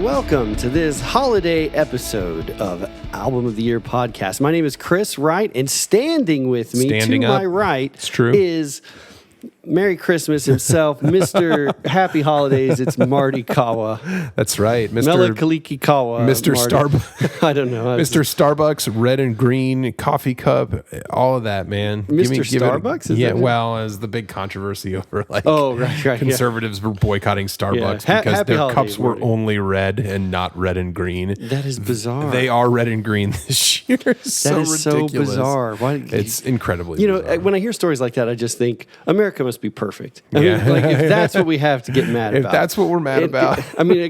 welcome to this holiday episode of Album of the Year podcast. My name is Kris Wright, and standing with me my right is Merry Christmas himself, Mr. Happy Holidays. It's Marty Kawa. That's right, Mr. Melikaliki Kawa. Mr. Starbucks. I don't know. Mr. Starbucks, red and green, coffee cup, all of that, man. Mr. Starbucks? As the big controversy over conservatives were boycotting Starbucks because their holidays, cups were only red and not red and green. That is bizarre. They are red and green this year. That is ridiculous. So bizarre. It's incredibly bizarre. When I hear stories like that, I just think America must be perfect. I mean, if that's what we have to get mad about. If that's what we're mad about.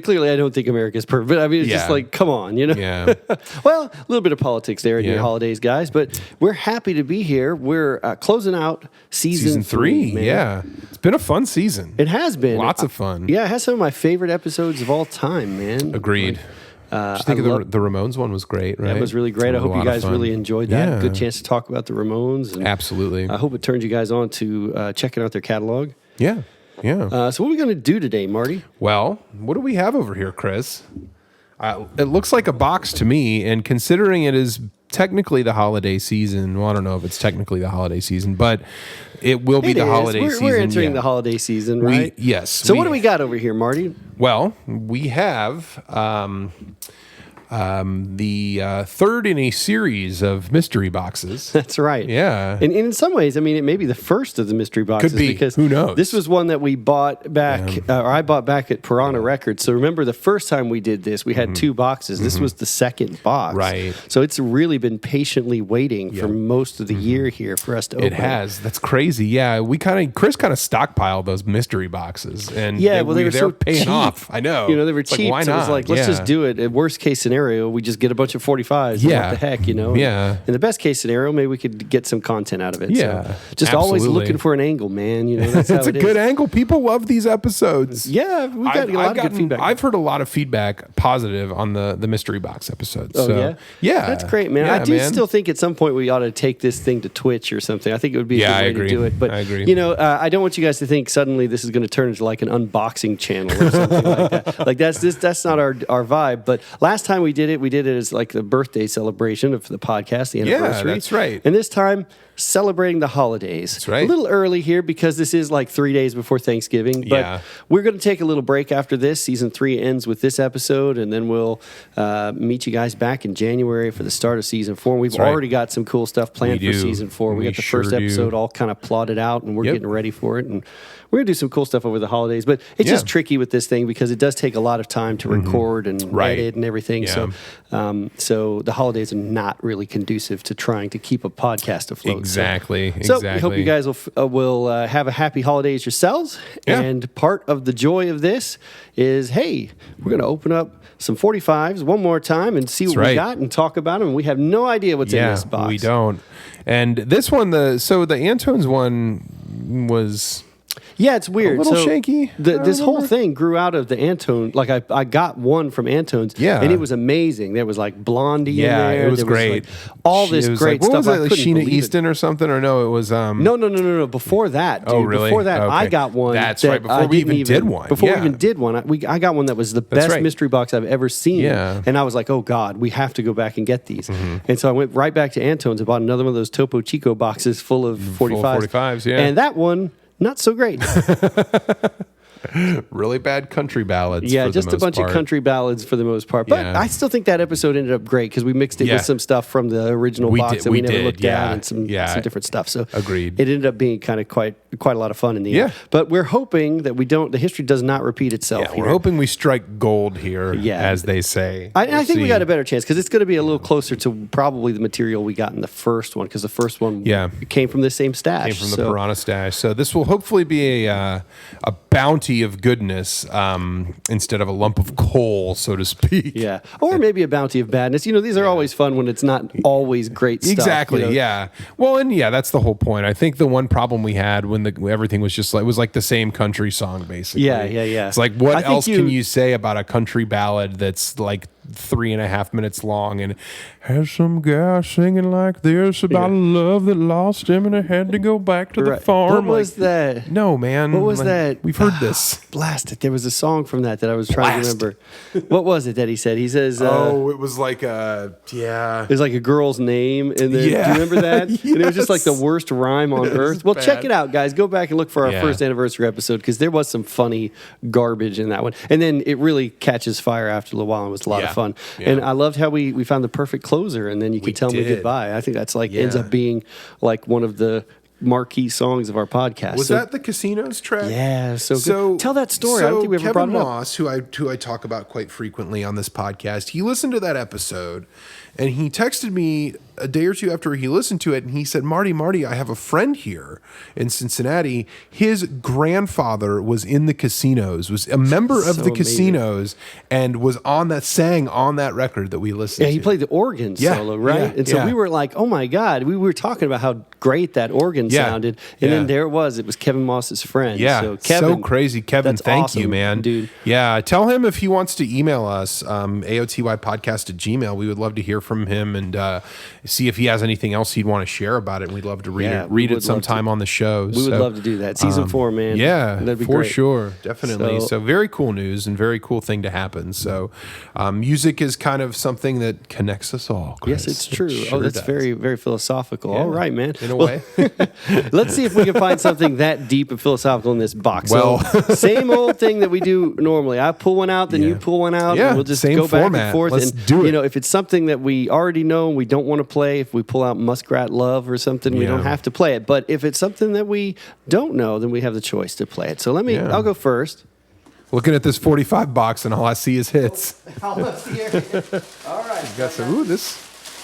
Clearly I don't think America is perfect, but it's just like, come on, Yeah. Well, a little bit of politics there in your holidays, guys, but we're happy to be here. We're closing out season 3, man. Yeah. It's been a fun season. It has been. Lots of fun. Yeah, it has some of my favorite episodes of all time, man. Agreed. Did you think the Ramones one was great, right? That was really great. I hope you guys really enjoyed that. Yeah. Good chance to talk about the Ramones. And absolutely. I hope it turns you guys on to checking out their catalog. Yeah, yeah. So what are we going to do today, Marty? Well, what do we have over here, Kris? It looks like a box to me, and considering it is technically the holiday season, well, I don't know if it's technically the holiday season, but it will be the holiday season. We're entering the holiday season, right? Yes. So what do we got over here, Marty? Well, we have the third in a series of mystery boxes. That's right. Yeah. And in some ways, it may be the first of the mystery boxes. Could be. Because who knows? This was one that we bought back, or I bought back at Piranha Records. So remember the first time we did this, we had 2 boxes. This was the second box. Right. So it's really been patiently waiting for most of the year here for us to open. It has. That's crazy. Yeah. Chris kind of stockpiled those mystery boxes. And they were so paying cheap. off. I know. They were cheap. Why so not? it was like, let's just do it. At worst case scenario, we just get a bunch of 45s. Yeah. What the heck, Yeah. In the best case scenario, maybe we could get some content out of it. Yeah. So just always looking for an angle, man. That's how it's a good angle. People love these episodes. Yeah, we got a lot of good feedback. I've heard a lot of feedback positive on the mystery box episodes. Oh, so, yeah? That's great, man. Yeah, I do still think at some point we ought to take this thing to Twitch or something. I think it would be a good way to do it. But, I agree. I don't want you guys to think suddenly this is going to turn into like an unboxing channel or something like that. Like that's not our vibe. But last time we did it as like the birthday celebration of the podcast, the anniversary. Yeah, that's right. And this time, celebrating the holidays. That's right. A little early here because this is like 3 days before Thanksgiving. But we're going to take a little break after this. Season 3 ends with this episode, and then we'll meet you guys back in January for the start of Season 4. We've already got some cool stuff planned for Season 4. We got the first episode all kind of plotted out, and we're getting ready for it. And we're going to do some cool stuff over the holidays. But it's just tricky with this thing because it does take a lot of time to record and edit and everything. Yeah. So the holidays are not really conducive to trying to keep a podcast afloat. Exactly. So we hope you guys will have a happy holidays yourselves. Yeah. And part of the joy of this is, hey, we're going to open up some 45s one more time and see what we got and talk about them. And we have no idea what's in this box. We don't. And this one, the Antones one was... Yeah, it's weird. A little shaky. This whole thing grew out of the Antone. Like I got one from Antone's, and it was amazing. There was like Blondie in there. It was great. All this great stuff. What was it, Sheena Easton or something? Or no, it was... No. Before that, dude. Oh, really? Before that, I got one. That's right. Before we even did one. Before we even did one, I got one that was the best mystery box I've ever seen. Yeah. And I was like, oh, God, we have to go back and get these. And so I went right back to Antone's and bought another one of those Topo Chico boxes full of 45s. Full 45s, yeah. And that one... not so great. Really bad country ballads. Yeah, just a bunch of country ballads for the most part. But I still think that episode ended up great because we mixed it with some stuff from the original box that we never looked at and some different stuff. So agreed. It ended up being kind of quite a lot of fun in the end. But we're hoping that the history does not repeat itself. Yeah, we're hoping we strike gold here, as they say. I think we got a better chance because it's going to be a little closer to probably the material we got in the first one because the first one came from the same stash. Came from the Piranha stash. So this will hopefully be a bounty of goodness instead of a lump of coal, so to speak. Yeah. Or maybe a bounty of badness. These are always fun when it's not always great stuff. Exactly, yeah. Well, and that's the whole point. I think the one problem we had when everything was just like, it was like the same country song, basically. Yeah. It's like, what else can you say about a country ballad that's like 3.5 minutes long, and has some guy singing like this about a love that lost him and I had to go back to the farm. What was that? No, man. What was that? We've heard this. Blast it. There was a song from that I was trying to remember. What was it that he said? He says, it was like it was like a girl's name. And then, do you remember that? Yes. And it was just like the worst rhyme on earth. Well, check it out, guys. Go back and look for our first anniversary episode because there was some funny garbage in that one. And then it really catches fire after a little while and was a lot of fun. Yeah. And I loved how we found the perfect closer and then you could tell me goodbye. I think that's ends up being like one of the marquee songs of our podcast. Was that the Casinos track? Yeah, so tell that story. I don't think we ever brought it up. Kevin Moss, who I talk about quite frequently on this podcast, he listened to that episode and he texted me a day or two after he listened to it, and he said, Marty, I have a friend here in Cincinnati. His grandfather was in the Casinos, was a member of the Casinos, and sang on that record that we listened to. Yeah, he played the organ solo, right? Yeah, and so we were like, oh my God, we were talking about how great that organ sounded. And then there it was Kevin Moss's friend. Yeah, so, Kevin, so crazy. Kevin, thank you, man. Dude. Yeah, tell him if he wants to email us, aotypodcast@gmail. We would love to hear from him and see if he has anything else he'd want to share about it. We'd love to read it sometime on the show. We would love to do that. Season 4, man. Yeah, that'd be for great. sure. Definitely. So very cool news and very cool thing to happen. So music is kind of something that connects us all, Chris. Yes, it's true. It sure that's does. very, very philosophical. Yeah, all right, man. In a way. Let's see if we can find something that deep and philosophical in this box. Well, so, same old thing that we do normally. I pull one out, then you pull one out, and we'll just go back and forth. Let's do it. You know, if it's something that we already know and we don't want to play, if we pull out Muskrat Love or something, we don't have to play it. But if it's something that we don't know, then we have the choice to play it. So I'll go first. Looking at this 45 box, and all I see is hits. All right. Got some. This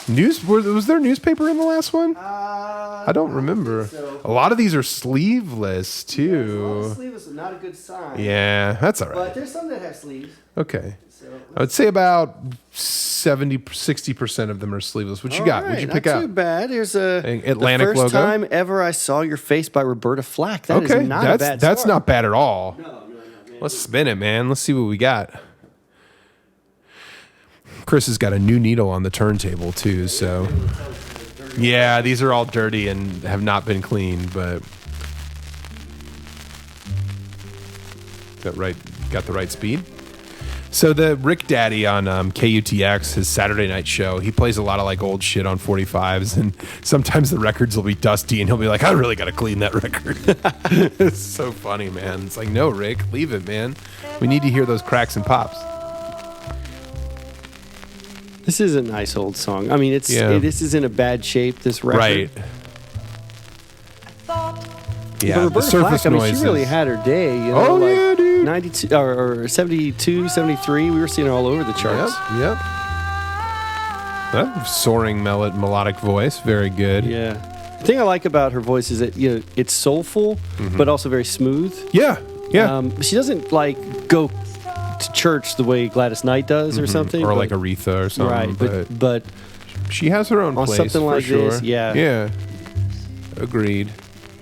news. Was there newspaper in the last one? I don't remember. So. A lot of these are sleeveless too. Sleeveless is not a good sign. Yeah, that's all right. But there's some that have sleeves. Okay. So I would say about 60% of them are sleeveless. What you got? What'd you pick out? Not too bad. Here's Atlantic the first logo. time ever I saw Your Face by Roberta Flack. That is not a bad That's start. not bad at all. No, man. Let's spin it, man. Let's see what we got. Chris has got a new needle on the turntable too, so yeah, these are all dirty and have not been cleaned, but that right? Got the right speed. So the Rick Daddy on KUTX, his Saturday night show, he plays a lot of like old shit on 45s, and sometimes the records will be dusty, and he'll be like, "I really got to clean that record." It's so funny, man. It's like, no, Rick, leave it, man. We need to hear those cracks and pops. This is a nice old song. I mean, this is in a bad shape. This record, Right? Yeah, but the Roberta surface Flack, noises. She really had her day. You know, Yeah, dude. 92 or 72, 73. We were seeing her all over the charts. Yep. That soaring melodic voice, very good. Yeah. The thing I like about her voice is that it's soulful, but also very smooth. Yeah. She doesn't like go to church the way Gladys Knight does or something, or like Aretha or something. Right, but she has her own on place something like for sure. this, Yeah. Agreed.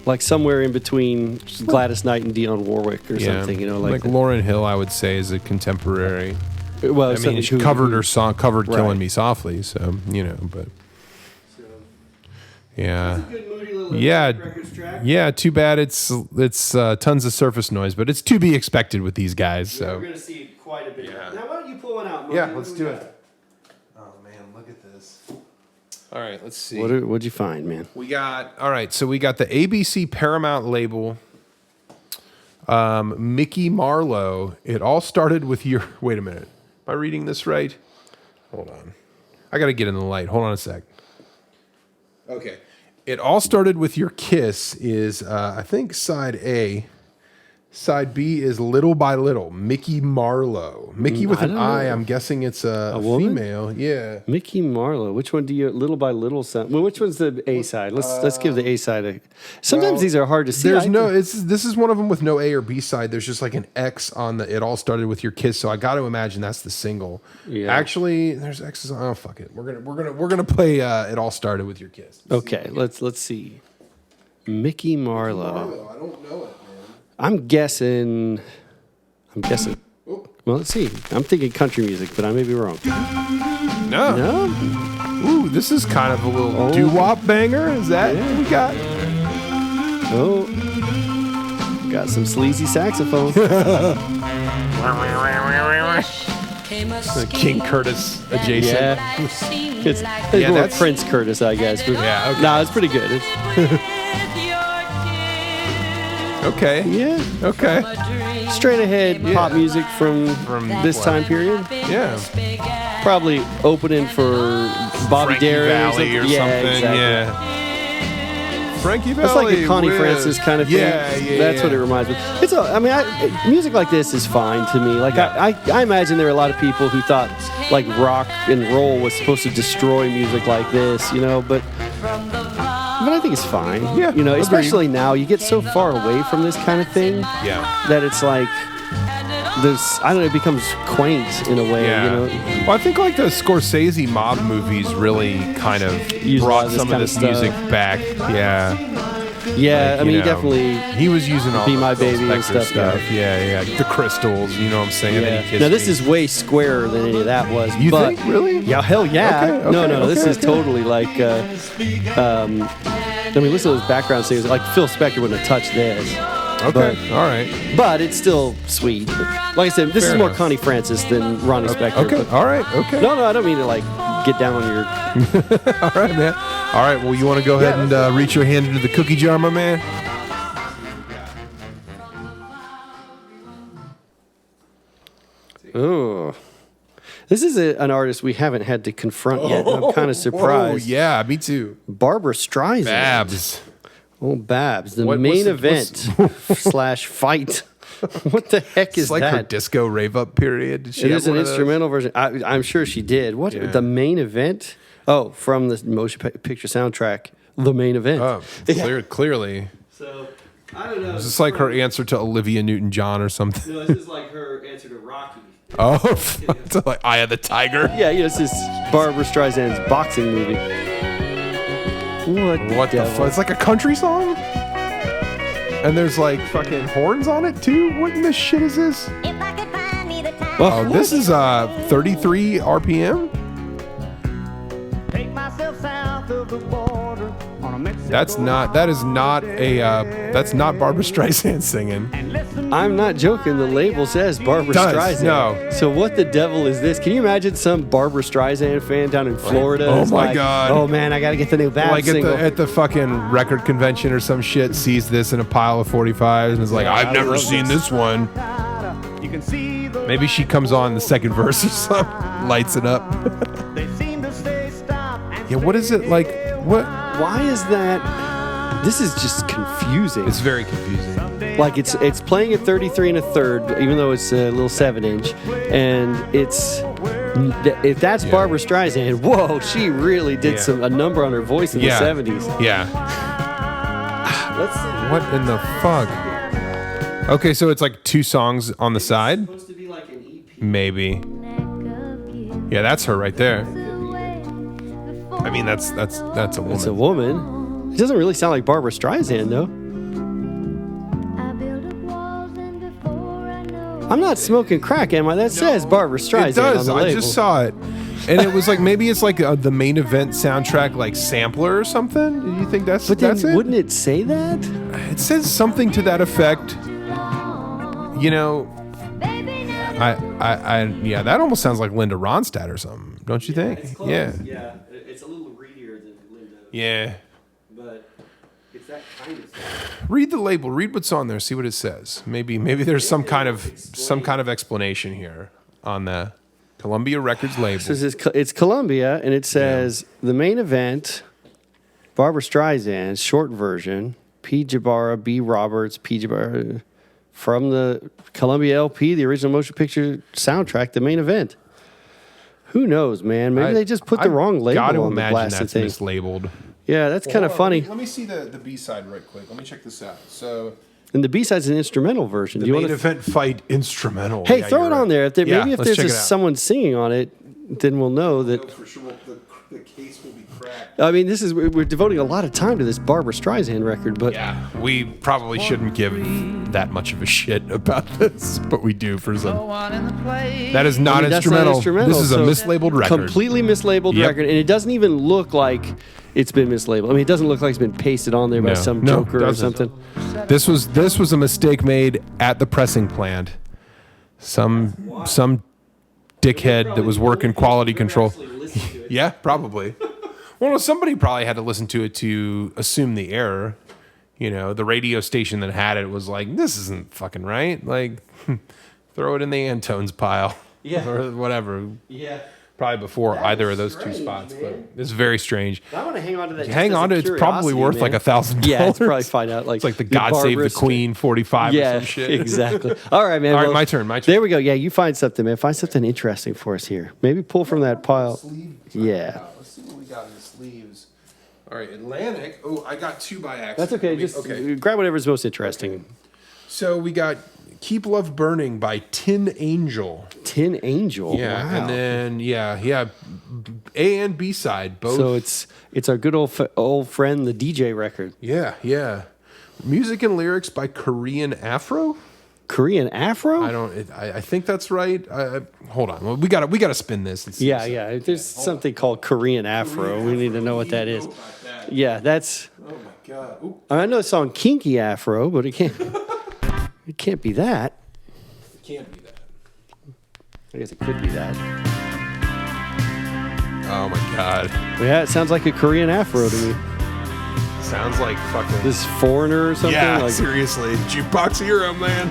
like somewhere in between Gladys Knight and Dionne Warwick or something, like Lauryn Hill, I would say, is a contemporary. Well, I mean, she covered her song, "Killing Me Softly," so but yeah, It's a good moody little records track. yeah. Too bad it's tons of surface noise, but it's to be expected with these guys. We're So going to see quite a bit. Now, why don't you pull one out? Marty? yeah, What let's we do got? it. Oh man, look at this. All right, let's see. What'd you find, man? We got So we got the ABC Paramount label. Mickey Marlowe. It all started with your. Wait a minute. Am I reading this right? Hold on. I got to get in the light. Hold on a sec. Okay. It all started with your kiss. Is I think side A. Side B is Little by Little. Mickey Marlowe. Mickey with an I. I'm guessing it's a woman? female. Yeah. Mickey Marlowe. Which one do you Little by Little sound? Well, which one's the A side? Let's give the A side a. Sometimes these are hard to see. This is one of them with no A or B side. There's just like an X on the. It all started with your kiss, so I got to imagine that's the single. Yeah. Actually, there's X's. Oh fuck it. We're gonna play. It all started with your kiss. Okay, let's see. Mickey Marlowe. I don't know it, man. I'm guessing. Well, let's see. I'm thinking country music, but I may be wrong. No. No? Ooh, this is kind of a little doo-wop banger. Is that what we got? Oh. Got some sleazy saxophone. King Curtis adjacent. Yeah. It's more that's Prince Curtis, I guess. But yeah, okay. No, it's pretty good. It's, okay. yeah. Okay. Straight ahead pop music from this time period. Yeah. Probably opening for Bobby Frankie Darin Valli or something. Exactly. Yeah. Frankie Valli. It's like a Connie Francis kind of thing. Yeah. That's what it reminds me. It's music like this is fine to me. Like I imagine there are a lot of people who thought like rock and roll was supposed to destroy music like this, but I think it's fine. Yeah, especially now you get so far away from this kind of thing. Yeah. That it's like it becomes quaint in a way. Yeah. Well, I think like the Scorsese mob movies really kind of brought some of this music back. Yeah. Yeah, like, he definitely. He was using all Be the My Phil Baby and Spector stuff. Yeah. The crystals, you know what I'm saying? Yeah. Now this is way squarer than any of that was. You think? Really? Yeah, hell yeah. Okay, no. This is totally like. Listen to those background singers. Like Phil Spector wouldn't have touched this. Okay, all right. But it's still sweet. Like I said, this is more Connie Francis than Ronnie Spector. Okay, all right, okay. No, I don't mean to like get down on your. All right, man. All right, well, you want to go ahead and reach your hand into the cookie jar, my man? Oh. This is an artist we haven't had to confront yet. I'm kind of surprised. Oh, yeah, me too. Barbara Streisand. Babs. Oh, Babs. The main event / fight. What the heck is it's like that? her disco rave up period. Did she It have is an one of those? instrumental version. I'm sure she did. What? Yeah. The main event? Oh, from the motion picture soundtrack. The main event. Oh, clearly. So, I don't know. Is this like her answer to Olivia Newton-John or something? No, this is like her answer to Rocky. Oh, to like Eye of the Tiger. Yeah, this is Barbara Streisand's boxing movie. What the fuck? It's like a country song? And there's like fucking horns on it too? What in the shit is this? Oh, this is 33 RPM? That's not Barbara Streisand singing. I'm not joking. The label says Barbara Streisand. No. So what the devil is this? Can you imagine some Barbara Streisand fan down in Florida? Oh is my like, God. Oh man, I gotta get the new Babs Like single. at the fucking record convention or some shit, sees this in a pile of 45s and is like, I've never seen this one. Maybe she comes on the second verse or something, lights it up. Yeah, what is it like? What? Why is that? This is just confusing. It's very confusing. Like it's playing at 33 1/3, even though it's a little 7-inch, and if that's Barbara Streisand, whoa, she really did a number on her voice in the 70s. Yeah. Let's see. What in the fuck? Okay, so it's like 2 songs on the side. It's supposed to be like an EP. Maybe. Yeah, that's her right there. I mean, that's a woman. It's a woman. It doesn't really sound like Barbara Streisand, though. I'm not smoking crack, am I? That says Barbara Streisand. It does. On the label. I just saw it, and it was like maybe it's like the main event soundtrack, like sampler or something. Do you think that's? But then, that's it? wouldn't it say that? It says something to that effect. You know, yeah, that almost sounds like Linda Ronstadt or something, don't you think? It's close. Yeah, it's a little readier than Linda. Yeah. But it's that kind of stuff. Read the label. Read what's on there. See what it says. Maybe there's some kind of explanation here on the Columbia Records label. So it's Columbia, and it says the main event, Barbara Streisand, short version, P. Jabara, B. Roberts, P. Jabara, from the Columbia LP, the original motion picture soundtrack, the main event. Who knows, man? Maybe they just put the wrong label gotta on the imagine blasted that's thing. mislabeled. Yeah, that's kind of funny. Let me see the B-side right quick. Let me check this out. So And the B-side's an instrumental version. the Do you main want event fight instrumental. Hey, Yeah, throw you're it on right. there. Maybe if let's check there's it out. someone singing on it, then we'll know that. For sure. The case will be cracked. I mean, we're devoting a lot of time to this Barbara Streisand record, but yeah, we probably shouldn't give that much of a shit about this, but we do for some. That is not, instrumental. This is a mislabeled record. Completely mislabeled record, and it doesn't even look like it's been mislabeled. I mean, it doesn't look like it's been pasted on there by some joker or something. This was a mistake made at the pressing plant. Some dickhead that was working quality control. Yeah, probably. Well, somebody probably had to listen to it to assume the error. You know, the radio station that had it was like, this isn't fucking right. Like, throw it in the Antones pile. Yeah. Or whatever. Yeah. Probably before either of those two spots, man. But it's very strange. I want to hang on to that. Hang on to it. It's probably worth like $1,000. Yeah, it's probably find out it's like the God Save the Queen 45 or some shit. Exactly. All right, man. All right, my turn. There we go. Yeah, you find something, man. Find something interesting for us here. Maybe pull from that pile. Yeah. Let's see what we got in the sleeves. All right, Atlantic. Oh, I got 2 by accident. That's okay. Just grab whatever's most interesting. So we got Keep Love Burning by Tin Angel. Tin Angel. Yeah, wow. And then A and B side both. So it's our good old friend, the DJ record. Yeah. Music and lyrics by Korean Afro. Korean Afro? I think that's right. Hold on. Well, we gotta spin this. And see yeah. There's something called Korean Afro. We need to know what that is. Yeah, that's. Oh my god. Ooh. I know the song Kinky Afro, but it can't. It can't be that. It can't be that. I guess it could be that. Oh my god. Yeah, it sounds like a Korean Afro to me. Sounds like fucking this Foreigner or something. Yeah, like, seriously, Jukebox Hero, man.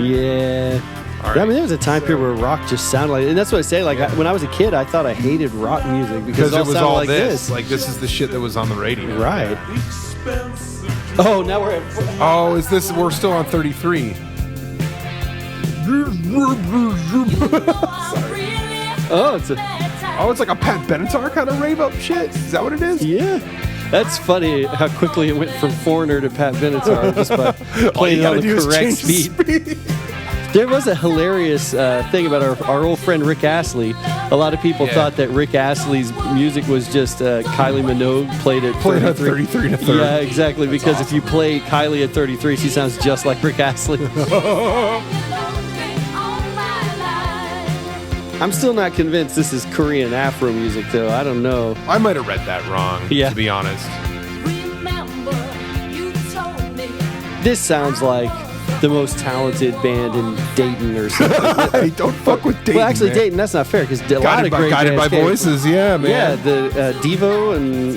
Yeah. Right. Yeah, I mean, there was a time period where rock just sounded like, and that's what I say. Like when I was a kid, I thought I hated rock music because it was all like this. Like this is the shit that was on the radio. Right. Yeah. Oh, now we're at. Oh, is this? We're still on 33. It's like a Pat Benatar kind of rave up shit. Is that what it is? Yeah. That's funny how quickly it went from Foreigner to Pat Benatar just by playing it on the correct speed. There was a hilarious thing about our old friend Rick Astley. A lot of people thought that Rick Astley's music was just Kylie Minogue played at 33 to 30. Yeah, exactly. Because if you play Kylie at 33, she sounds just like Rick Astley. I'm still not convinced this is Korean Afro music, though. I don't know. I might have read that wrong, to be honest. This sounds like the most talented band in Dayton or something. Hey, don't fuck with Dayton. Well, actually, man. Dayton, that's not fair because a lot of great Guided by bands Voices, yeah, man. Yeah, the Devo and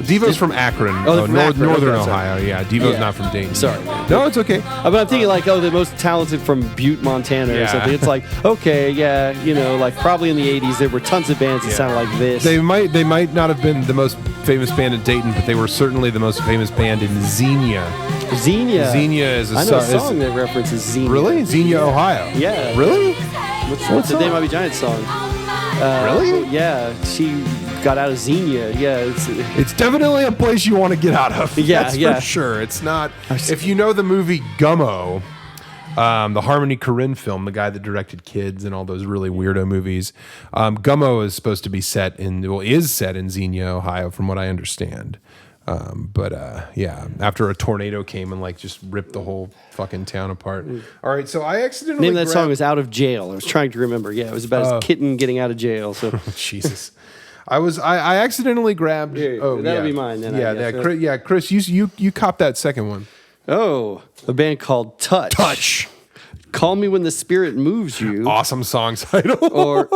Devo's from Akron, from Akron. Northern Okay, Ohio. Yeah, Devo's not from Dayton. Sorry, no, it's okay. But I'm thinking like, the most talented from Butte, Montana, or something. It's like, okay, like probably in the '80s there were tons of bands that sounded like this. They might not have been the most famous band in Dayton, but they were certainly the most famous band in Xenia. Xenia is I know a song that references Xenia. Really? Xenia, Ohio. Yeah. Really? What's the They Might Be Giants song? Really? Yeah, she got out of Xenia. Yeah, it's definitely a place you want to get out of. Yeah, that's for sure. It's not. If you know the movie Gummo, the Harmony Korine film, the guy that directed Kids and all those really weirdo movies, Gummo is supposed to be is set in Xenia, Ohio, from what I understand. After a tornado came and just ripped the whole fucking town apart. All right, so I accidentally name of that song is "Out of Jail." I was trying to remember. Yeah, it was about his kitten getting out of jail. So Jesus, I accidentally grabbed. That'll be mine then. Chris, you cop that second one. Oh, a band called Touch. Call Me When the Spirit Moves You. Awesome song title.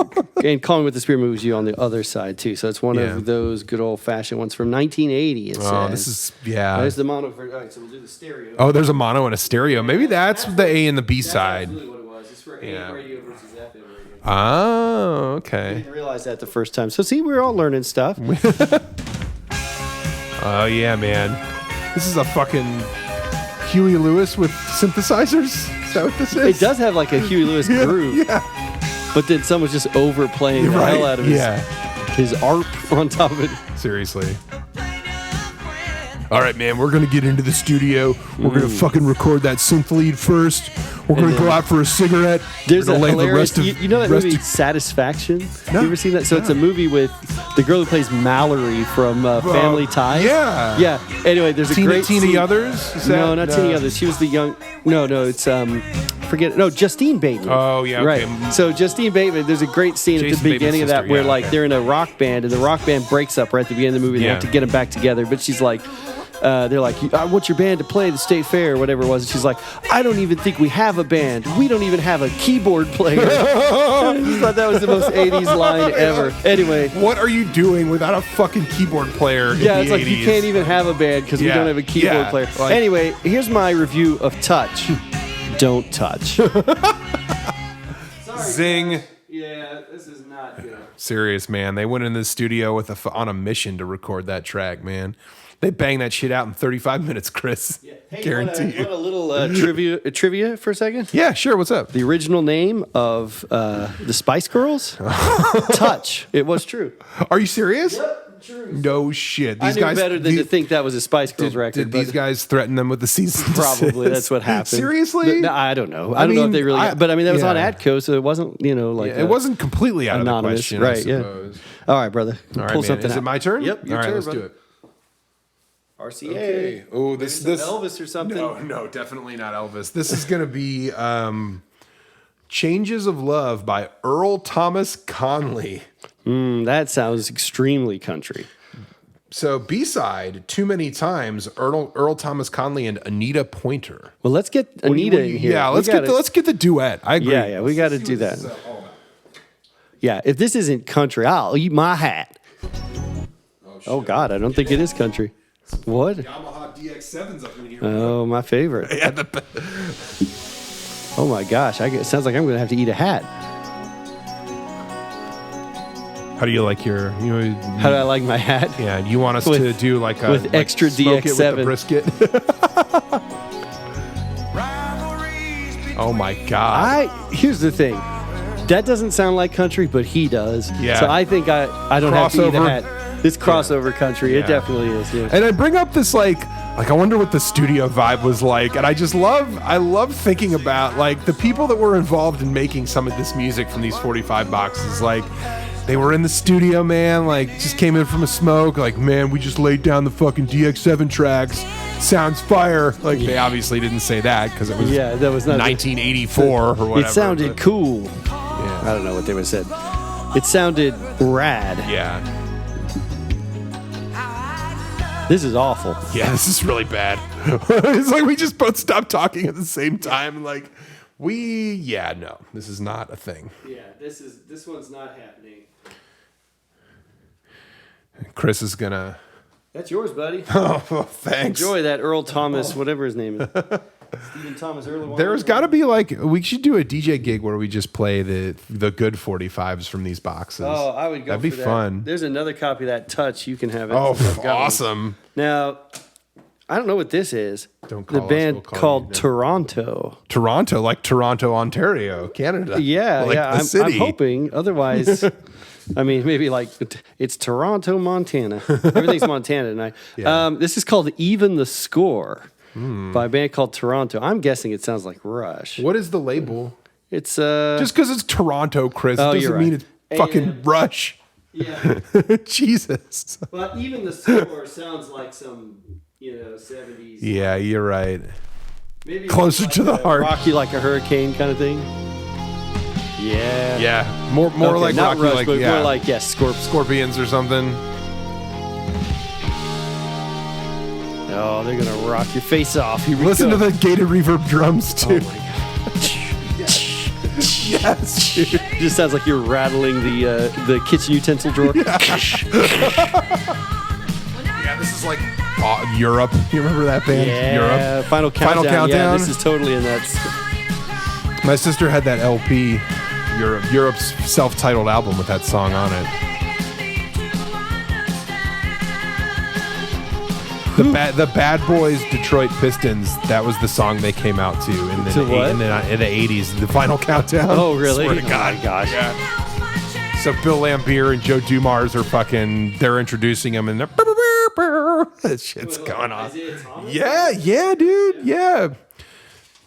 And Call Me When the Spirit Moves You on the other side, too. So it's one of those good old-fashioned ones from 1980, it says. This is, There's the mono. All right, so we'll do the stereo. Oh, there's a mono and a stereo. Maybe that's the A and the B side. That's really what it was. It's for AM radio versus FM radio. Oh, okay. I didn't realize that the first time. So see, we're all learning stuff. Oh, yeah, man. This is a fucking Huey Lewis with synthesizers. Is that what this is? It does have like a Huey Lewis groove. Yeah. But then someone's just overplaying the hell out of his ARP on top of it. Seriously. all right, man, we're going to get into the studio. We're going to fucking record that synth lead first. We're going to go out for a cigarette. There's a hilarious, you know that movie Satisfaction? No. You ever seen that? So it's a movie with the girl who plays Mallory from Family Ties. Yeah. Yeah. Anyway, there's a great Tina scene. Others? No, not Tina Others. She was the young... No, it's... Justine Bateman. Oh, yeah, okay. Right. So Justine Bateman, there's a great scene at the beginning of that where they're in a rock band and the rock band breaks up right at the beginning of the movie. They have to get them back together. But she's like... they're like, I want your band to play the State Fair or whatever it was. And she's like, I don't even think we have a band. We don't even have a keyboard player. I just thought that was the most 80s line ever. Anyway. What are you doing without a fucking keyboard player in the 80s? Like you can't even have a band because we don't have a keyboard player. Like, anyway, here's my review of Touch. Don't touch. Zing. Yeah, this is not good. Serious, man. They went in the studio on a mission to record that track, man. They banged that shit out in 35 minutes, Kris. Yeah. Hey, guarantee you. Want a little trivia for a second? Yeah, sure. What's up? The original name of the Spice Girls? Touch. It was true. Are you serious? Yep. True. No shit. These guys better than to think that was a Spice Girls record. Did these guys threaten them with the season? Probably. That's what happened. Seriously? No, I don't know. I don't know if they really... but I mean, that was on Atco, so it wasn't, it wasn't completely out anonymous, of the question, right, I suppose. Yeah. All right, brother. All right, pull something out. Is it my turn? Yep, your turn, let's brother. do it. RCA. Okay. Oh, this Elvis or something? No, definitely not Elvis. This is going to be Changes of Love by Earl Thomas Conley. That sounds extremely country. So B-side, Too Many Times, Earl Thomas Conley and Anita Pointer. Well, let's get Anita in here. Yeah, let's get the duet. I agree. Yeah, we got to do that. Yeah, if this isn't country, I'll eat my hat. Oh God, I don't think it is country. What? Yamaha DX7's up in here. Oh, my favorite. Oh my gosh, it sounds like I'm going to have to eat a hat. How do you like your? How do I like my hat? Yeah, you want us to do like a with extra DX7 brisket? Oh my God! Here's the thing. That doesn't sound like country, but he does. Yeah. So I think I don't have to eat a hat. It's crossover country. It definitely is. Yeah. And I bring up this like I wonder what the studio vibe was like, and I love thinking about like the people that were involved in making some of this music from these 45 boxes, like. They were in the studio, man, like, just came in from a smoke, like, man, we just laid down the fucking DX7 tracks, sounds fire. Like, they obviously didn't say that, because it was, that was not 1984 or whatever. It sounded cool. Yeah. I don't know what they would have said. It sounded rad. Yeah. This is awful. Yeah, this is really bad. It's like we just both stopped talking at the same time, like, no, this is not a thing. Yeah, this one's not happening. Kris is gonna. That's yours, buddy. Oh, thanks. Enjoy that Earl Thomas, whatever his name is. Stephen Thomas Earl. There's got to be we should do a DJ gig where we just play the good 45s from these boxes. Oh, I would go. That'd be fun. There's another copy of that Touch. You can have it. Oh, awesome. Now, I don't know what this is. Don't call the band called Toronto. Toronto, like Toronto, Ontario, Canada. Yeah, like the city. I'm hoping. Otherwise, I mean, maybe like it's Toronto, Montana. Everything's Montana tonight. Yeah. This is called Even the Score by a band called Toronto. I'm guessing it sounds like Rush. What is the label? It's just because it's Toronto, Kris, doesn't mean it's fucking Rush. Yeah. Jesus. Well, Even the Score sounds like some 70s. Yeah, you're right. Maybe closer like to the heart. Rocky like a hurricane kind of thing. Yeah. Yeah. More like not Rocky, Rush, like but more like Scorpions or something. Oh, they're gonna rock your face off. Listen to the gated reverb drums too. Oh my god. Yes, dude. It just sounds like you're rattling the kitchen utensil drawer. Yeah, this is like Europe. You remember that band? Yeah, Europe. Final Countdown. Yeah, this is totally in that. My sister had that LP, Europe's self-titled album with that song on it. The Bad Boys Detroit Pistons, that was the song they came out to in the 80s, the Final Countdown. Oh, really? Swear to God. Oh my gosh. Yeah. So Bill Lambier and Joe Dumars are they're introducing them, and they're That shit's going on. Yeah, dude. Yeah.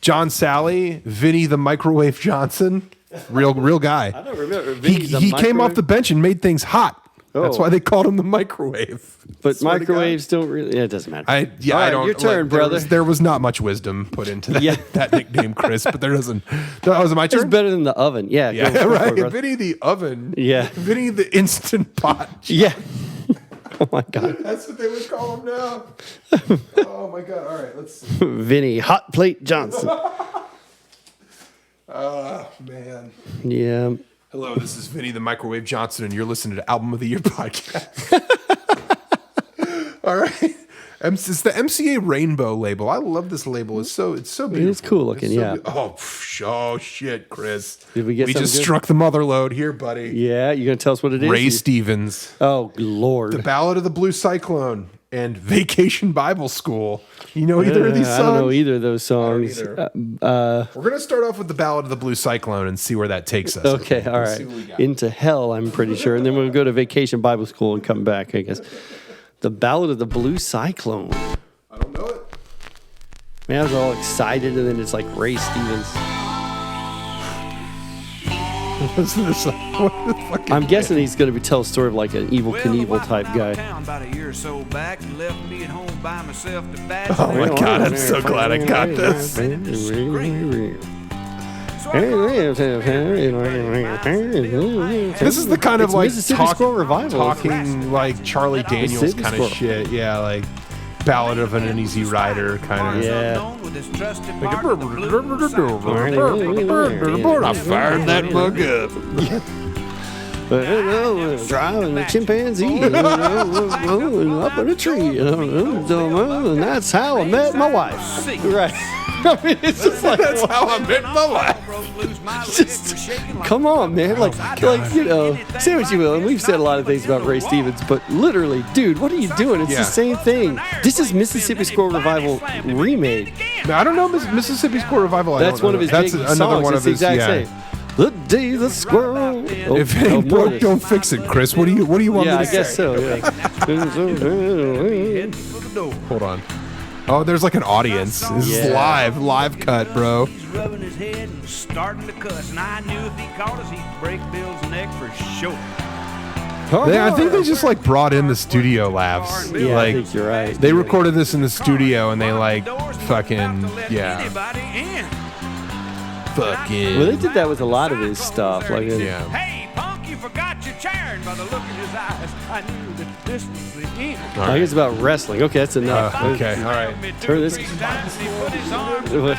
John Sally, Vinny the Microwave Johnson. Real guy. I don't remember. He came off the bench and made things hot. That's why they called him the microwave. But microwaves don't really. Yeah, it doesn't matter. I don't. Your turn, brother. There was not much wisdom put into that, that nickname, Chris. But there doesn't. That was my turn. It's better than the oven. Yeah. Right. Vinny the oven. Yeah. Vinny the instant pot. Yeah. Oh my God. That's what they would call him now. Oh my God. All right. Let's see. Vinny Hot Plate Johnson. Man. Yeah. Hello, this is Vinny the Microwave Johnson, and you're listening to Album of the Year podcast. All right. It's the MCA Rainbow label. I love this label. It's so beautiful. It's cool looking, yeah. Oh shit, Chris. Did we get just struck the mother load here, buddy. Yeah, you gonna tell us what it is? Ray Stevens. Oh, Lord. The Ballad of the Blue Cyclone and Vacation Bible School. You know either of these songs? I don't know either of those songs. We're going to start off with the Ballad of the Blue Cyclone and see where that takes us. Okay, all right. Into hell, I'm pretty sure. And then we'll go to Vacation Bible School and come back, I guess. The Ballad of the Blue Cyclone. I don't know it. Man, I was all excited, and then it's like Ray Stevens. I'm guessing he's going to tell a story of like an Evil Knievel type guy. Oh my God, I'm so glad I got this. This is the kind of like Mississippi Squirrel Revival. Talking like Charlie Daniels kind of shit. Yeah, like Ballad of an Uneasy Rider kind of. Yeah. I fired that mug up. Driving the chimpanzee up in a tree. And that's how I met my wife. Right. I mean, it's just like, that's how I met my wife. Just, come on, man. Like, you know, say what you will. And we've said a lot of things about Ray Stevens, but literally, dude, what are you doing? It's the same thing. This is Mississippi Squirrel Revival remade. I don't know Mississippi Squirrel Revival. That's one of his big songs. Another one of his, the exact same. The day the squirrel. If it ain't broke, don't fix it, Chris. What do you want me to say? Yeah, I guess so. Yeah. Hold on. Oh, there's like an audience. This is live cut, bro. He's rubbing his head and starting to cuss, and I knew if he caught us, he'd break Bill's neck for sure. I think they just like brought in the studio laughs. Yeah, like, I think you're right. They recorded this in the studio, and they like fucking Well, they did that with a lot of his stuff. Like, Hey, punk, you forgot your chair, and by the look in his eyes, I knew that this was the end. I think it's about wrestling. Okay, that's enough. Okay, all right. Turn this.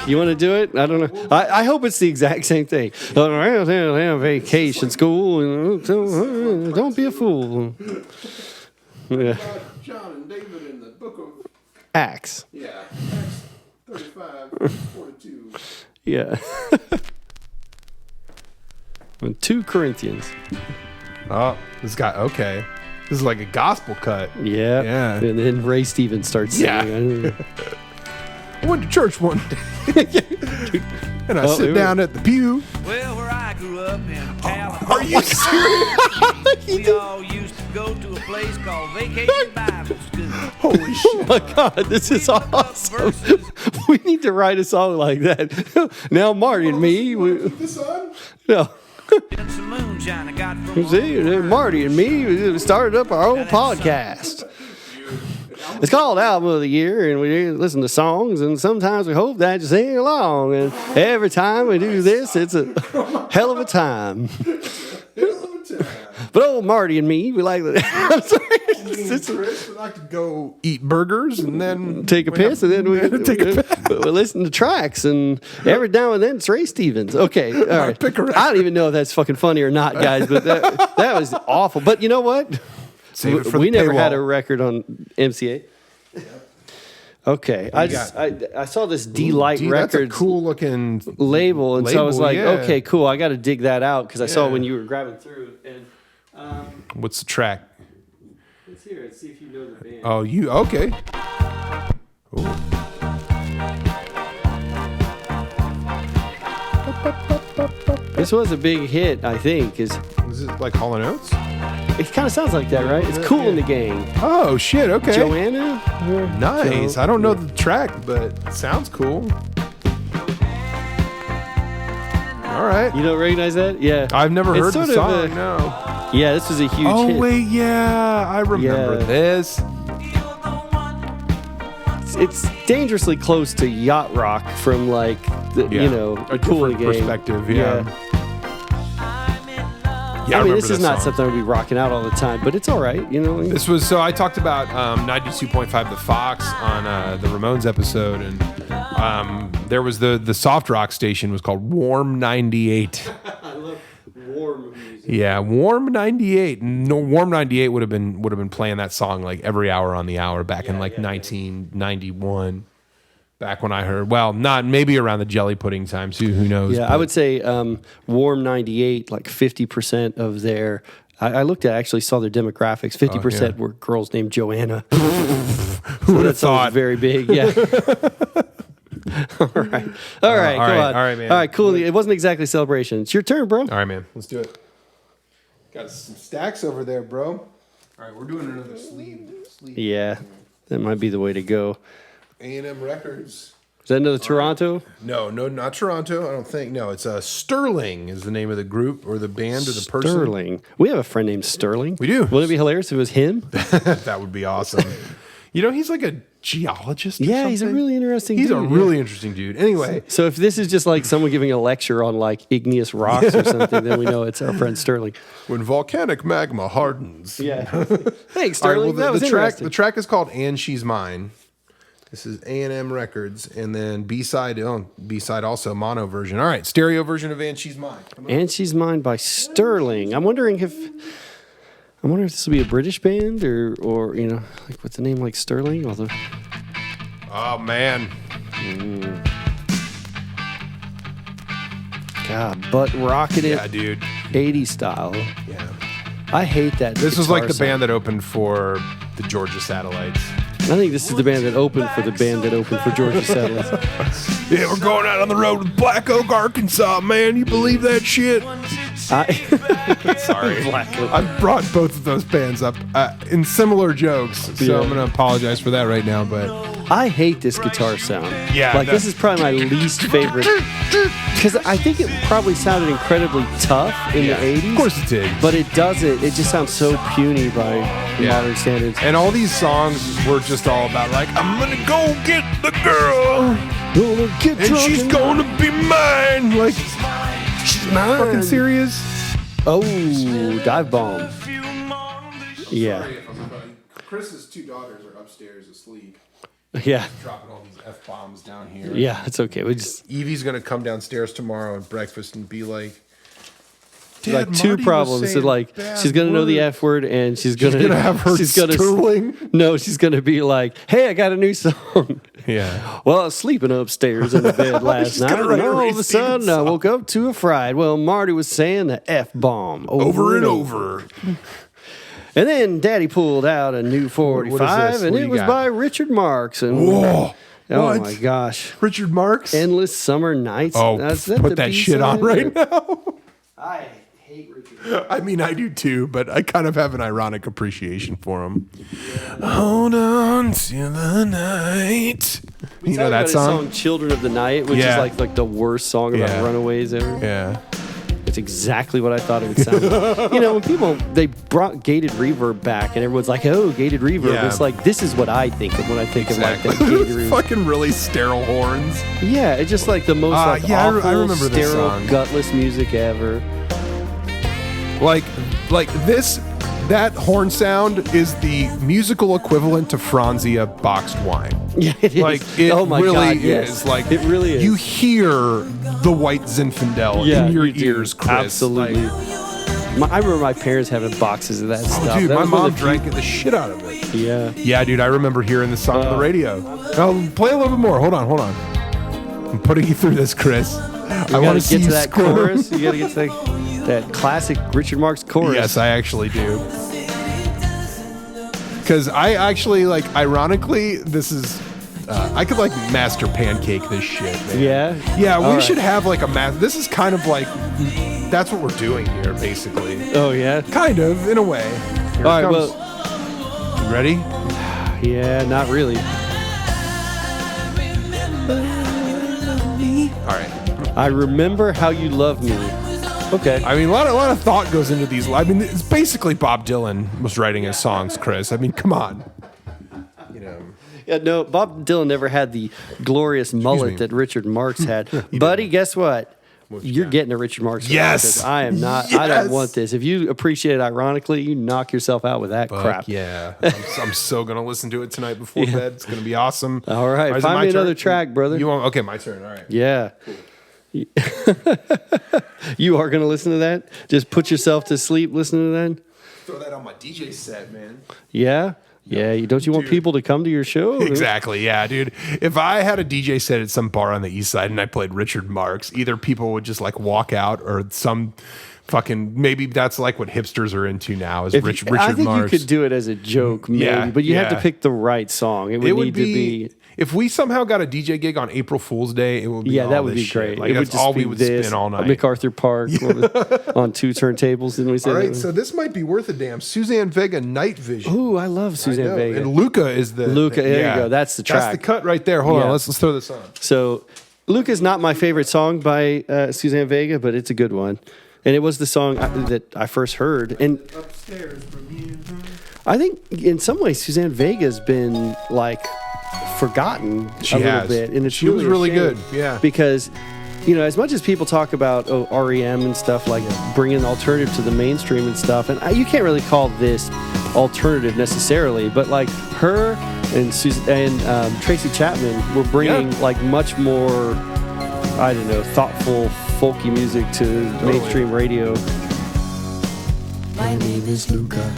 You want to do it? I don't know. I hope it's the exact same thing. Vacation school. Don't be a fool. Yeah. John and David in the book of Acts. Acts 35, 42. Yeah. 2 Corinthians. Oh, this guy. Okay, this is like a gospel cut. Yeah. Yeah. And then Ray Stevens starts singing. Yeah. I went to church one day, and I sit down at the pew. Well, where I grew up in California. Are you serious? We all used to go to a place called Vacation Bible School. Holy shit! Oh my God, this is awesome. We need to write a song like that. Now, Marty and me. No. Some moonshine I got from See, Marty and me we started up our own podcast. It's called Album of the Year, and we listen to songs, and sometimes we hope that you sing along. And every time we do this, it's a hell of a time. But old Marty and me, we like that. I'm sorry. We like to go eat burgers and then take a piss, and then we listen to tracks, and every now and then it's Ray Stevens. Okay, all right. I don't even know if that's fucking funny or not, guys, but that was awful. But you know what? We never had a record on MCA. Okay, I saw this D-Light Records. That's a cool looking label, and so I was like, okay, cool. I got to dig that out because I saw when you were grabbing through. And what's the track? Let's hear it. See if you know the band. Oh, you okay? Ooh. This was a big hit, I think. Is it like Hall & Oates? It kind of sounds like that, right? It's Cool in the Gang. Oh, shit, okay. Joanna? Nice. I don't know the track, but it sounds cool. All right. You don't recognize that? Yeah. I've never heard the song, no. Yeah, this was a huge hit. Oh, wait, yeah. I remember this. It's dangerously close to yacht rock from like a Cool in the Gang perspective. Yeah. I mean, this is not something I'd be rocking out all the time, but it's all right. This was so I talked about 92.5 The Fox on the Ramones episode, and there was the soft rock station was called Warm 98. I love warm music. Yeah, Warm 98. No, Warm 98 would have been playing that song like every hour on the hour back in 1991. Back when I heard, not maybe around the jelly pudding time, so who knows? Yeah, I would say Warm 98, like 50% of their. I looked at, actually saw their demographics. 50% were girls named Joanna. Who would have thought? Very big, yeah. All right, come on. All right, man. All right, cool. It wasn't exactly a celebration. It's your turn, bro. All right, man. Let's do it. Got some stacks over there, bro. All right, we're doing another sleeve. Yeah, that might be the way to go. A&M Records. Is that another Toronto? No, not Toronto. I don't think. No, it's Sterling is the name of the group or the band or the person. Sterling. We have a friend named Sterling. We do. Wouldn't it be hilarious if it was him? That would be awesome. He's like a geologist. Yeah, he's a really interesting dude. He's a really interesting dude. Anyway. So if this is just like someone giving a lecture on like igneous rocks or something, then we know it's our friend Sterling. When volcanic magma hardens. Yeah. Thanks, Sterling. That was interesting. The track is called And She's Mine. This is A&M Records, and then B-side also, mono version. All right, stereo version of And She's Mine. And She's Mine by Sterling. I'm wondering if this will be a British band or like what's the name like Sterling? Although, oh man, God, butt rocketed. Yeah, dude, 80s style. Yeah, I hate that. This was like the band that opened for the Georgia Satellites. I think this is the band that opened for the band that opened for Georgia Satellites. Yeah, we're going out on the road with Black Oak, Arkansas, man. You believe that shit? Sorry. I brought both of those bands up in similar jokes, so I'm going to apologize for that right now, but I hate this guitar sound. Yeah. This is probably my least favorite. Because I think it probably sounded incredibly tough in the 80s. Of course it did. But it doesn't. It just sounds so puny by modern standards. And all these songs were just all about like, I'm going to go get the girl. And she's going to be mine. Like, she's not fucking serious. Oh, dive bomb. Yeah. Chris's two daughters are upstairs asleep. Yeah. Dropping all these F-bombs down here. Yeah, it's okay. Evie's going to come downstairs tomorrow at breakfast and be like, like two problems. So like she's gonna know the F word and she's gonna have her Sterling. No, she's gonna be like, "Hey, I got a new song." Yeah. Well, I was sleeping upstairs in the bed last night, and all of a sudden I woke up to a fright. Well, Marty was saying the F bomb over and over. And then Daddy pulled out a new 45, and it was by Richard Marx. And whoa. Oh my gosh, Richard Marx, Endless Summer Nights. Oh, put that shit on right now. I hate Richard. I mean, I do too, but I kind of have an ironic appreciation for him. Yeah. Hold on to the night. You know that song? Children of the Night, which is like the worst song about runaways ever. Yeah. It's exactly what I thought it would sound like. When people, they brought gated reverb back and everyone's like, oh, gated reverb. Yeah. It's like, this is what I think of when I think of like that gated reverb. Fucking really sterile horns. Yeah, it's just like the most awful, I remember sterile, gutless music ever. Like this, that horn sound is the musical equivalent to Franzia boxed wine. Yeah, it is. Like, it really yes. is. Like, it really is. You hear the white Zinfandel in your ears, Chris. Absolutely. I remember my parents having boxes of that stuff. Dude, that my mom drank the shit out of it. Yeah. Yeah, dude, I remember hearing this song on the radio. Now, play a little bit more. Hold on. I'm putting you through this, Chris. I want to get to that chorus. You got to get to that classic Richard Marx chorus. Yes, I actually do. Because I actually, ironically, this is I could like master pancake this shit, man. Yeah? Yeah, we should have like a this is kind of like, that's what we're doing here, basically. Oh, yeah? Kind of, in a way. Here All right, comes. well. You ready? Yeah, not really. All right. I remember how you love me. Okay. I mean, a lot of thought goes into these. I mean, it's basically Bob Dylan was writing his songs, Chris. I mean, come on. You know. Yeah, no, Bob Dylan never had the glorious mullet that Richard Marx had. Buddy, guess what? You're getting a Richard Marx. Yes. I am not. Yes. I don't want this. If you appreciate it ironically, you knock yourself out with that crap. Yeah. I'm so going to listen to it tonight before bed. It's going to be awesome. All right. Find me another track, brother. You want? Okay, my turn. All right. Yeah. Cool. You are going to listen to that? Just put yourself to sleep listening to that? Throw that on my DJ set, man. Yeah? Yeah, don't you want people to come to your show? Exactly, yeah, dude. If I had a DJ set at some bar on the east side and I played Richard Marx, either people would just like walk out or some fucking, maybe that's like what hipsters are into now is Richard Marx. I think you could do it as a joke, maybe, but you have to pick the right song. It would need to be... If we somehow got a DJ gig on April Fool's Day, it would be that would be great. Like, that's all we would spin all night. MacArthur Park on 2 turntables, didn't we say? All right, so this might be worth a damn. Suzanne Vega, Night Vision. Ooh, I love Suzanne Vega. And Luca is the... Luca, there you go. That's the track. That's the cut right there. Hold on, let's throw this on. So, Luca's not my favorite song by Suzanne Vega, but it's a good one. And it was the song that I first heard. And Upstairs from you. I think in some ways Suzanne Vega's been like... forgotten a little bit, and she was really good, because as much as people talk about REM and stuff like bringing alternative to the mainstream and stuff, and you can't really call this alternative necessarily, but like her and Tracy Chapman were bringing like much more, I don't know, thoughtful folky music to mainstream radio. My name is Luca.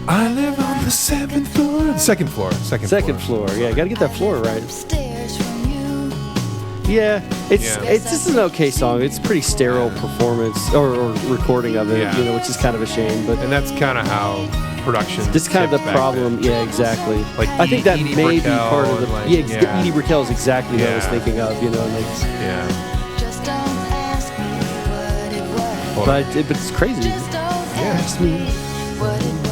I live on the 7th floor. Second floor. Yeah, got to get that floor right. Yeah, it's this is an okay song. It's a pretty sterile performance or recording of it, which is kind of a shame. But and that's kind of how production. This is kind of the problem. Then. Yeah, exactly. Like I think that Edie may Brickell be part of the. Edie Brickell is exactly what I was thinking of. Just don't ask me what it was. But it's crazy. Ask me what it was.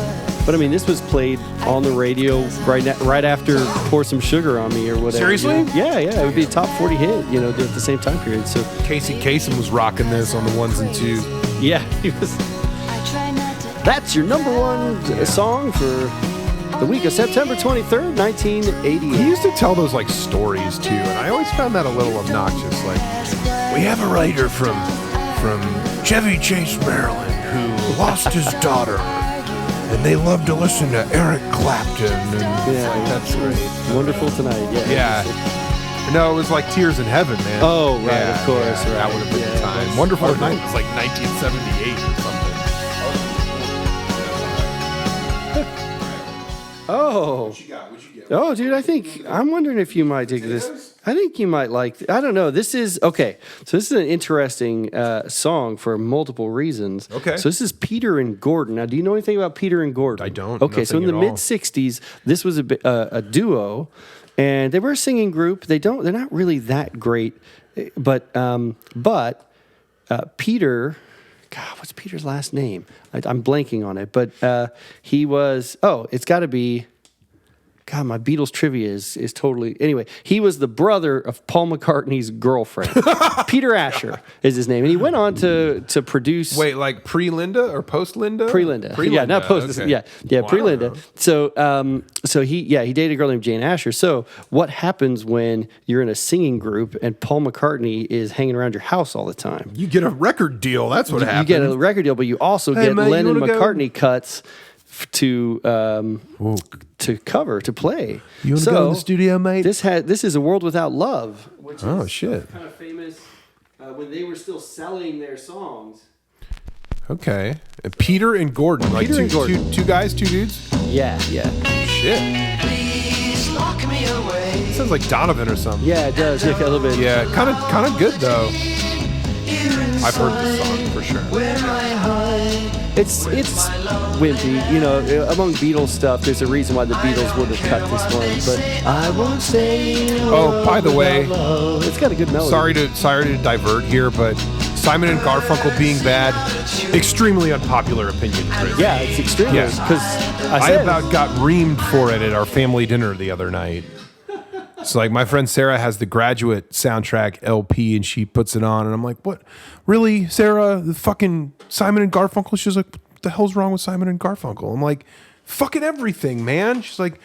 But I mean, this was played on the radio right after "Pour Some Sugar on Me" or whatever. Seriously? Yeah, it would be a top 40 hit, at the same time period. So Casey Kasem was rocking this on the 1s and 2s. Yeah, he was. That's your number one song for the week of September 23rd, 1988. He used to tell those like stories too, and I always found that a little obnoxious. Like, we have a writer from Chevy Chase, Maryland, who lost his daughter. And they love to listen to Eric Clapton. And that's great. Wonderful Tonight. Yeah. No, it was like Tears in Heaven, man. Oh, right, of course. Yeah, right. That would have been the time. Wonderful Tonight was like 1978 or something. Oh. What you got? Oh, dude, I'm wondering if you might dig this. I think you might like, I don't know. This is, okay. So this is an interesting song for multiple reasons. Okay. So this is Peter and Gordon. Now, do you know anything about Peter and Gordon? I don't. Okay, so in the mid-'60s, this was a duo, and they were a singing group. They're not really that great, but Peter... God, what's Peter's last name? I'm blanking on it, but he was... Oh, it's got to be... God, my Beatles trivia is totally... Anyway, he was the brother of Paul McCartney's girlfriend. Peter Asher is his name. And he went on to produce... Wait, like pre-Linda or post-Linda? Pre-Linda. Yeah, not post... Okay. Yeah, wow. Pre-Linda. So he dated a girl named Jane Asher. So what happens when you're in a singing group and Paul McCartney is hanging around your house all the time? You get a record deal. That's what happens. You get a record deal, but you also get Lennon-McCartney cuts to play. You want to go to the studio, mate? This is A World Without Love, which is shit. Kind of famous when they were still selling their songs. Okay, and Peter and Gordon, two guys, two dudes. Yeah. Shit. Please lock me away. It sounds like Donovan or something. Yeah, it does. Yeah, a little bit. Yeah, kind of good though. I've heard this song for sure. Where my heart It's wimpy, you know. Among Beatles stuff, there's a reason why the Beatles would have cut this one. But I won't say. Oh, by the way, it's got a good melody. Sorry to divert here, but Simon and Garfunkel being bad, extremely unpopular opinion, Chris. Yeah, it's extremely because I about got reamed for it at our family dinner the other night. So like my friend Sarah has the Graduate soundtrack LP and she puts it on and I'm like, what? Really, Sarah? The fucking Simon and Garfunkel? She's like, what the hell's wrong with Simon and Garfunkel? I'm like, fucking everything, man. She's like,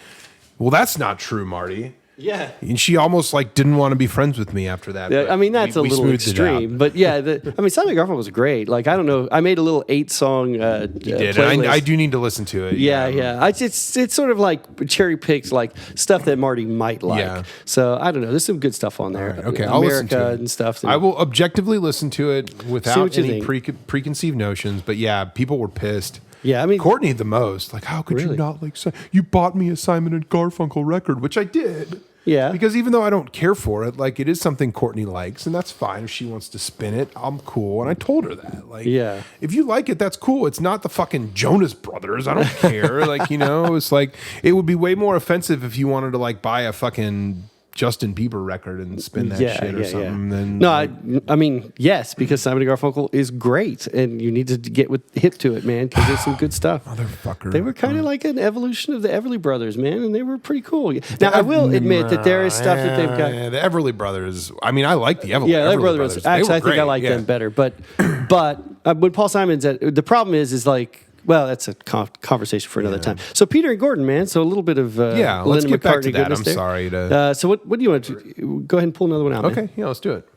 well, that's not true, Marty. Yeah. And she almost like didn't want to be friends with me after that. Yeah, I mean, that's a little extreme. But yeah, Simon Garfunkel was great. Like, I don't know. I made a little 8-song you did. playlist. And I do need to listen to it. Yeah. It's sort of like cherry picked like stuff that Marty might like. Yeah. So I don't know. There's some good stuff on there. Right, okay, I'll listen to it. And stuff. I will objectively listen to it without any preconceived notions. But yeah, people were pissed. Yeah, I mean, Courtney the most. Like, how could you not like? You bought me a Simon and Garfunkel record, which I did. Yeah. Because even though I don't care for it, like it is something Courtney likes, and that's fine. If she wants to spin it, I'm cool. And I told her that. Like, yeah. If you like it, that's cool. It's not the fucking Jonas Brothers. I don't care. Like, you know, it's like it would be way more offensive if you wanted to like buy a fucking Justin Bieber record and spin that shit or something. Then, no, I mean, yes, because Simon and Garfunkel is great, and you need to get hip to it, man, because there's some good stuff. Motherfucker. They were kind of like an evolution of the Everly Brothers, man, and they were pretty cool. Now, I will admit that there is stuff that they've got. The Everly Brothers. I mean, I like the Everly. Yeah, the Everly Brothers. Actually, I think I like them better. But when Paul Simon's the problem is like. Well, that's a conversation for another time. So Peter and Gordon, man. So a little bit of let's get back to that. I'm there. sorry to. So what do you want to go ahead and pull another one out? Okay, man. yeah, let's do it.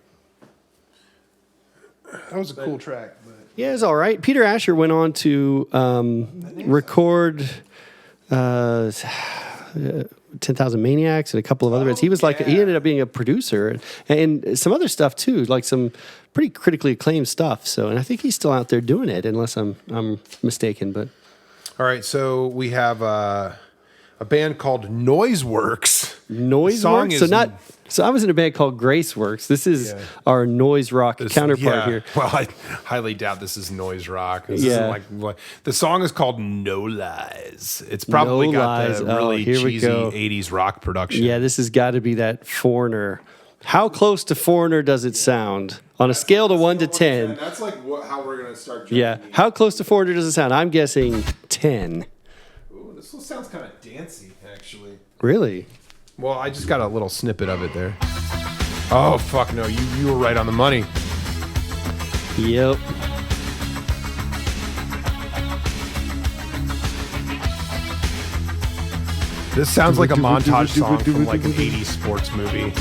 That was a cool track. But. Yeah, it's all right. Peter Asher went on to record 10,000 Maniacs and a couple of other bands. He was he ended up being a producer and some other stuff too, like some pretty critically acclaimed stuff. So, and I think he's still out there doing it, unless I'm mistaken. But all right, so we have a band called Noiseworks. Noiseworks. So I was in a band called Graceworks. This is our noise rock counterpart here. Well, I highly doubt this is noise rock. This isn't like the song is called No Lies. It's probably got the really cheesy 80s rock production. Yeah, this has got to be that Foreigner. How close to Foreigner does it sound? On a scale to 1 to 10. That's like how we're going to start. Yeah. How close to Foreigner does it sound? I'm guessing 10. Ooh, this one sounds kind of dancey, actually. Really? Well, I just got a little snippet of it there. Oh, fuck no. You were right on the money. Yep. This sounds like a montage song from like an 80s sports movie.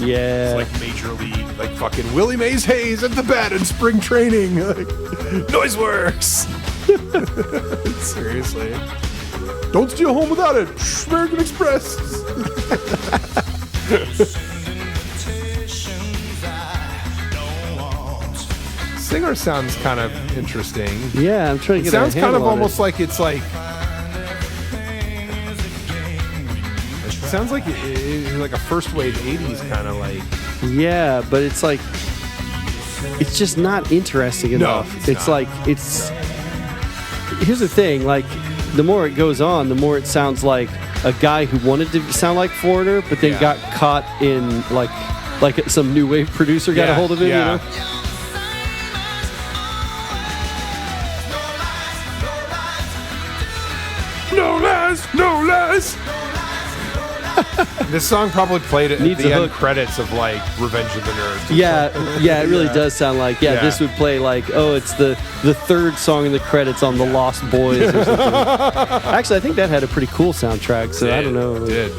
Yeah. It's like Major League, like fucking Willie Mays Hayes at the bat in spring training. Like, Noiseworks. Seriously. Don't steal home without it. American Express. Singer sounds kind of interesting. Yeah, I'm trying to get sounds a kind of handle on almost it. like it's like. It sounds like it's like a first wave 80s kind of like. Yeah, but it's like it's just not interesting enough. It's not. like it's. Here's the thing, like. The more it goes on, the more it sounds like a guy who wanted to sound like Foreigner, but then got caught in like some new wave producer got a hold of him. Yeah. You know? No lies, no lies. This song probably played at the end credits of like Revenge of the Nerds. Yeah, it really does sound like this would play like it's the third song in the credits on The Lost Boys or something. Actually, I think that had a pretty cool soundtrack. So I don't know. It did.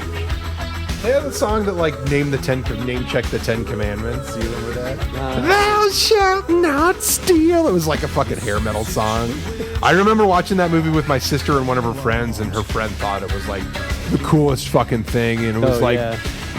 They had a song that like name check the 10 Commandments. You remember that? Thou shalt not steal. It was like a fucking hair metal song. I remember watching that movie with my sister and one of her friends, and her friend thought it was like the coolest fucking thing, and it was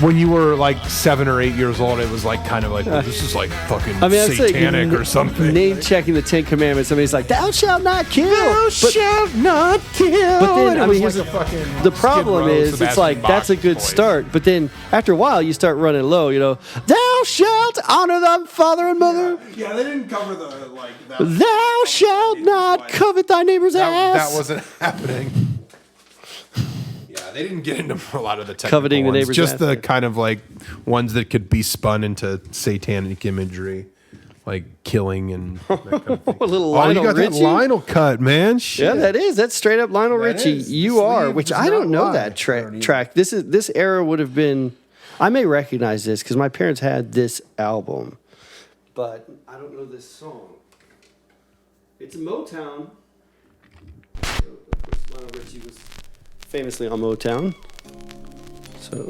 when you were like 7 or 8 years old, it was like kind of like, well, this is like fucking satanic or something. Name checking the 10 Commandments. Somebody's like, "Thou shalt not kill." Thou shalt not kill. But then, I mean, like a fucking the problem is, it's like that's a good start. But then after a while, you start running low. You know, "Thou shalt honor thy father and mother." Yeah, they didn't cover the like. Thou shalt not covet thy neighbor's ass. That wasn't happening. Yeah, they didn't get into a lot of the technical Coveting the ones, neighbor's just ass. the kind of like ones that could be spun into satanic imagery, like killing and that kind of thing. A little Oh, you Lionel got Richie. that Lionel cut, man. Shit. Yeah, that is. That's straight up Lionel That Richie. is. You The are, sleeve which does I don't not know lie. that track. This era would have been. I may recognize this because my parents had this album, but I don't know this song. It's a Motown. Of course, Lionel Richie was famously on Motown. So,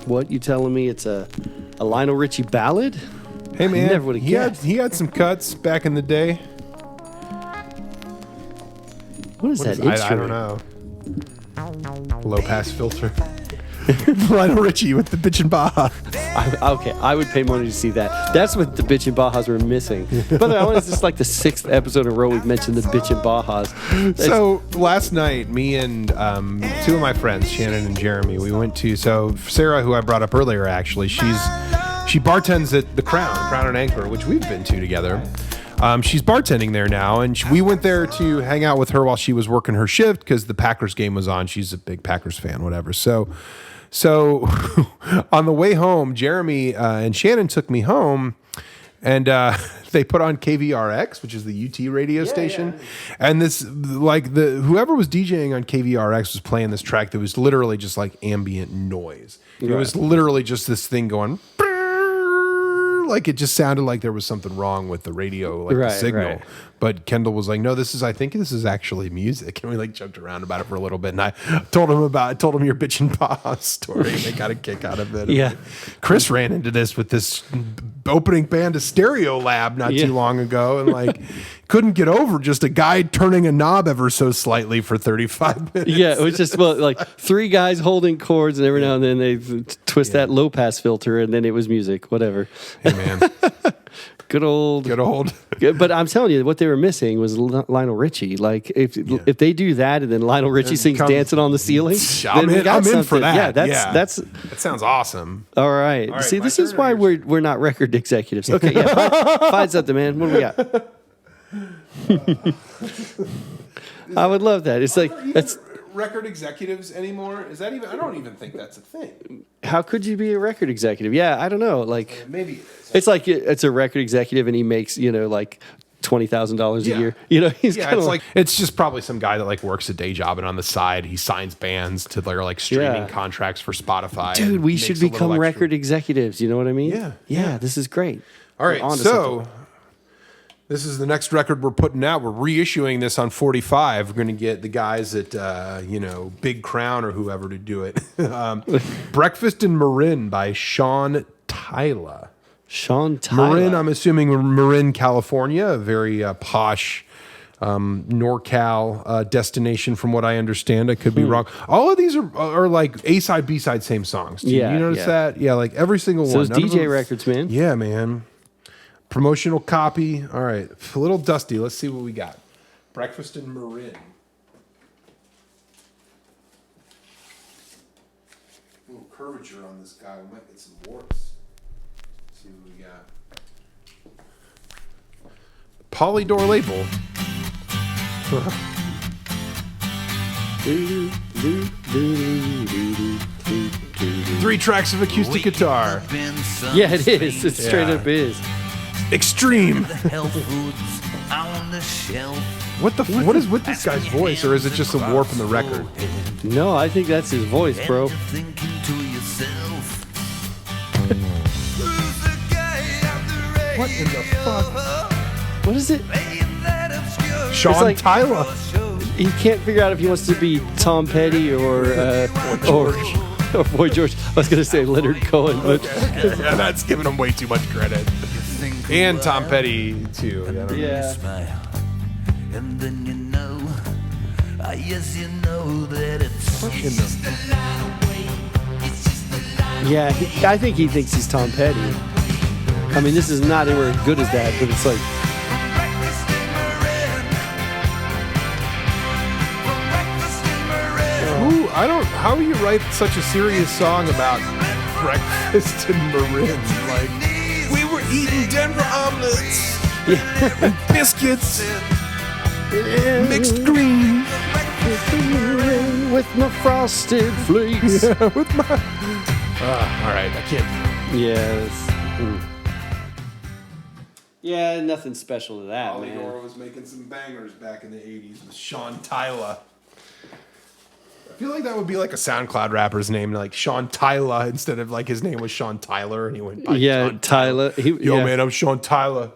what you telling me? It's a Lionel Richie ballad? Hey man, never would've guessed. he had some cuts back in the day. What is that I instrument? don't know. Low pass filter. Lionel Richie with the bitch and Baja. Okay, I would pay money to see that. That's what the bitch and Bajas were missing. By the way, this is like the 6th episode in a row we've mentioned the bitch and Bajas. So last night, me and 2 of my friends, Shannon and Jeremy, we went to. So Sarah, who I brought up earlier, actually, she bartends at the Crown and Anchor, which we've been to together. She's bartending there now, and we went there to hang out with her while she was working her shift because the Packers game was on. She's a big Packers fan, whatever. So on the way home, Jeremy and Shannon took me home, and they put on KVRX, which is the UT radio station. Yeah. And this, like, whoever was DJing on KVRX was playing this track that was literally just like ambient noise. Right. It was literally just this thing going, like it just sounded like there was something wrong with the radio, like the signal. Right. But Kendall was like, "No, I think this is actually music." And we like joked around about it for a little bit. And I told him your bitch and pa story. They got a kick out of it. Yeah. Chris ran into this with this opening band of Stereo Lab not too long ago, and like couldn't get over just a guy turning a knob ever so slightly for 35 minutes. Yeah, it was just like 3 guys holding chords, and every now and then they twist that low pass filter, and then it was music. Whatever. Hey man. Good old. But I'm telling you, what they were missing was Lionel Richie. Like, if they do that and then Lionel Richie sings "Dancing on the Ceiling," I'm in for that. Yeah, that sounds awesome. All right. See, this is why we're not record executives. Okay, find something, man. What do we got? I would love that. It's like that's. Record executives anymore? Is that even? I don't even think that's a thing. How could you be a record executive? Yeah, I don't know. Like maybe it is. It's like it's a record executive and he makes like $20,000 a year. He's it's like it's just probably some guy that like works a day job and on the side he signs bands to their like streaming contracts for Spotify. Dude, we should become record executives. You know what I mean? Yeah. This is great. All right, so. This is the next record we're putting out. We're reissuing this on 45. We're going to get the guys at, Big Crown or whoever to do it. Breakfast in Marin by Sean Tyler. Marin, I'm assuming Marin, California, a very posh NorCal destination from what I understand. I could be wrong. All of these are like A-side, B-side, same songs. Too. Yeah, you notice that? Yeah, like every single one. Those DJ records, man. Yeah, man. Promotional copy. All right. A little dusty. Let's see what we got. Breakfast in Marin. A little curvature on this guy. We might get some warps. Let's see what we got. Polydor label. 3 tracks of acoustic guitar. Yeah, it is. It straight up is. Extreme. What is with this guy's voice, or is it just a warp in the record? No, I think that's his voice, bro. What in the fuck? What is it? Sean Tyler. He can't figure out if he wants to be Tom Petty or Boy George. I was going to say Leonard Cohen, but yeah, that's giving him way too much credit. And Tom Petty too. Yeah. And then Yes, you know that it's Yeah, I think he thinks he's Tom Petty. I mean, this is not anywhere as good as that, but it's like... Ooh, how do you write such a serious song about breakfast and Marin? Like, we were eating Denver omelets and biscuits, mixed green. With my frosted flakes. Yeah, with my... all right, I can't... Yeah, yeah, nothing special to that, Ollie man. Dora was making some bangers back in the 80s with Sean Tyler. I feel like that would be like a SoundCloud rapper's name, like Sean Tyler, instead of like his name was Sean Tyler, and he went by Sean Tyler. Yo, man, I'm Sean Tyler.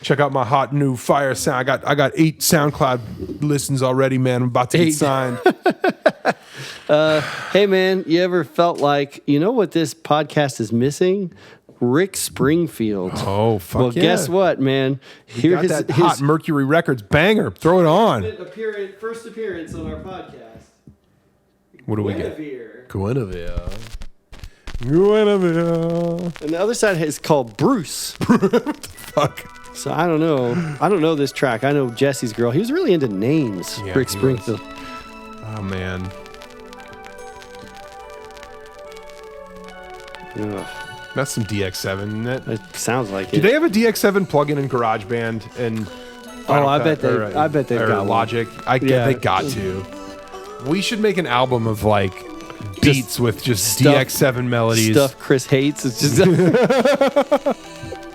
Check out my hot new fire sound. I got 8 SoundCloud listens already, man. I'm about to get signed. Hey, man, you ever felt like, you know what this podcast is missing? Rick Springfield. Oh, fuck well, yeah. guess what, man? Here got that hot Mercury Records banger. Throw it on. First appearance on our podcast. What do we get? Guinevere. And the other side is called Bruce. Fuck. So I don't know. I don't know this track. I know Jesse's Girl. He was really into names, Yeah, Rick he Springfield. Oh, man. Ugh, That's some DX7, isn't it? it sounds like Do it. they have a DX7 plugin in GarageBand and Oh, I bet they've or got one. Logic? Yeah. They got to. We should make an album of like beats with just stuff- DX7 melodies. Stuff Chris hates. It's just.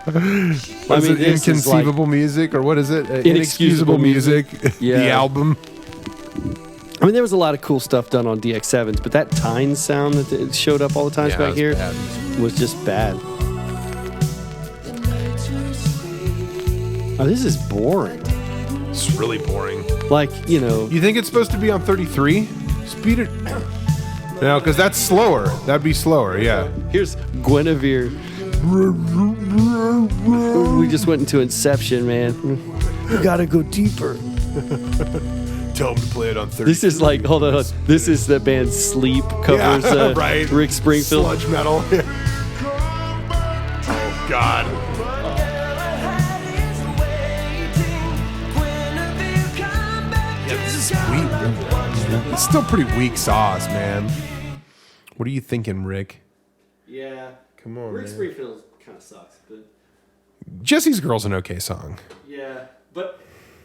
What is it, this is like inconceivable music, or what is it? Inexcusable music. Yeah. The album. I mean, there was a lot of cool stuff done on DX7s, but that Tynes sound that it showed up all the times Yeah, back it was here bad. was just bad. Oh, this is boring. It's really boring. Like, you know, You think it's supposed to be on 33? Speed it. No, because that's slower. That'd be slower, yeah. here's Guinevere. We just went into Inception, man. You gotta go deeper. Tell them to play it on 33. This is like, hold on. This is the band Sleep covers right. Rick Springfield. Sludge metal. Oh, God. Yeah, this is weak. It's still pretty weak sauce, man. What are you thinking, Rick? Yeah. Come on, Rick man. Springfield kind of sucks, but Jesse's Girl's an okay song. yeah. But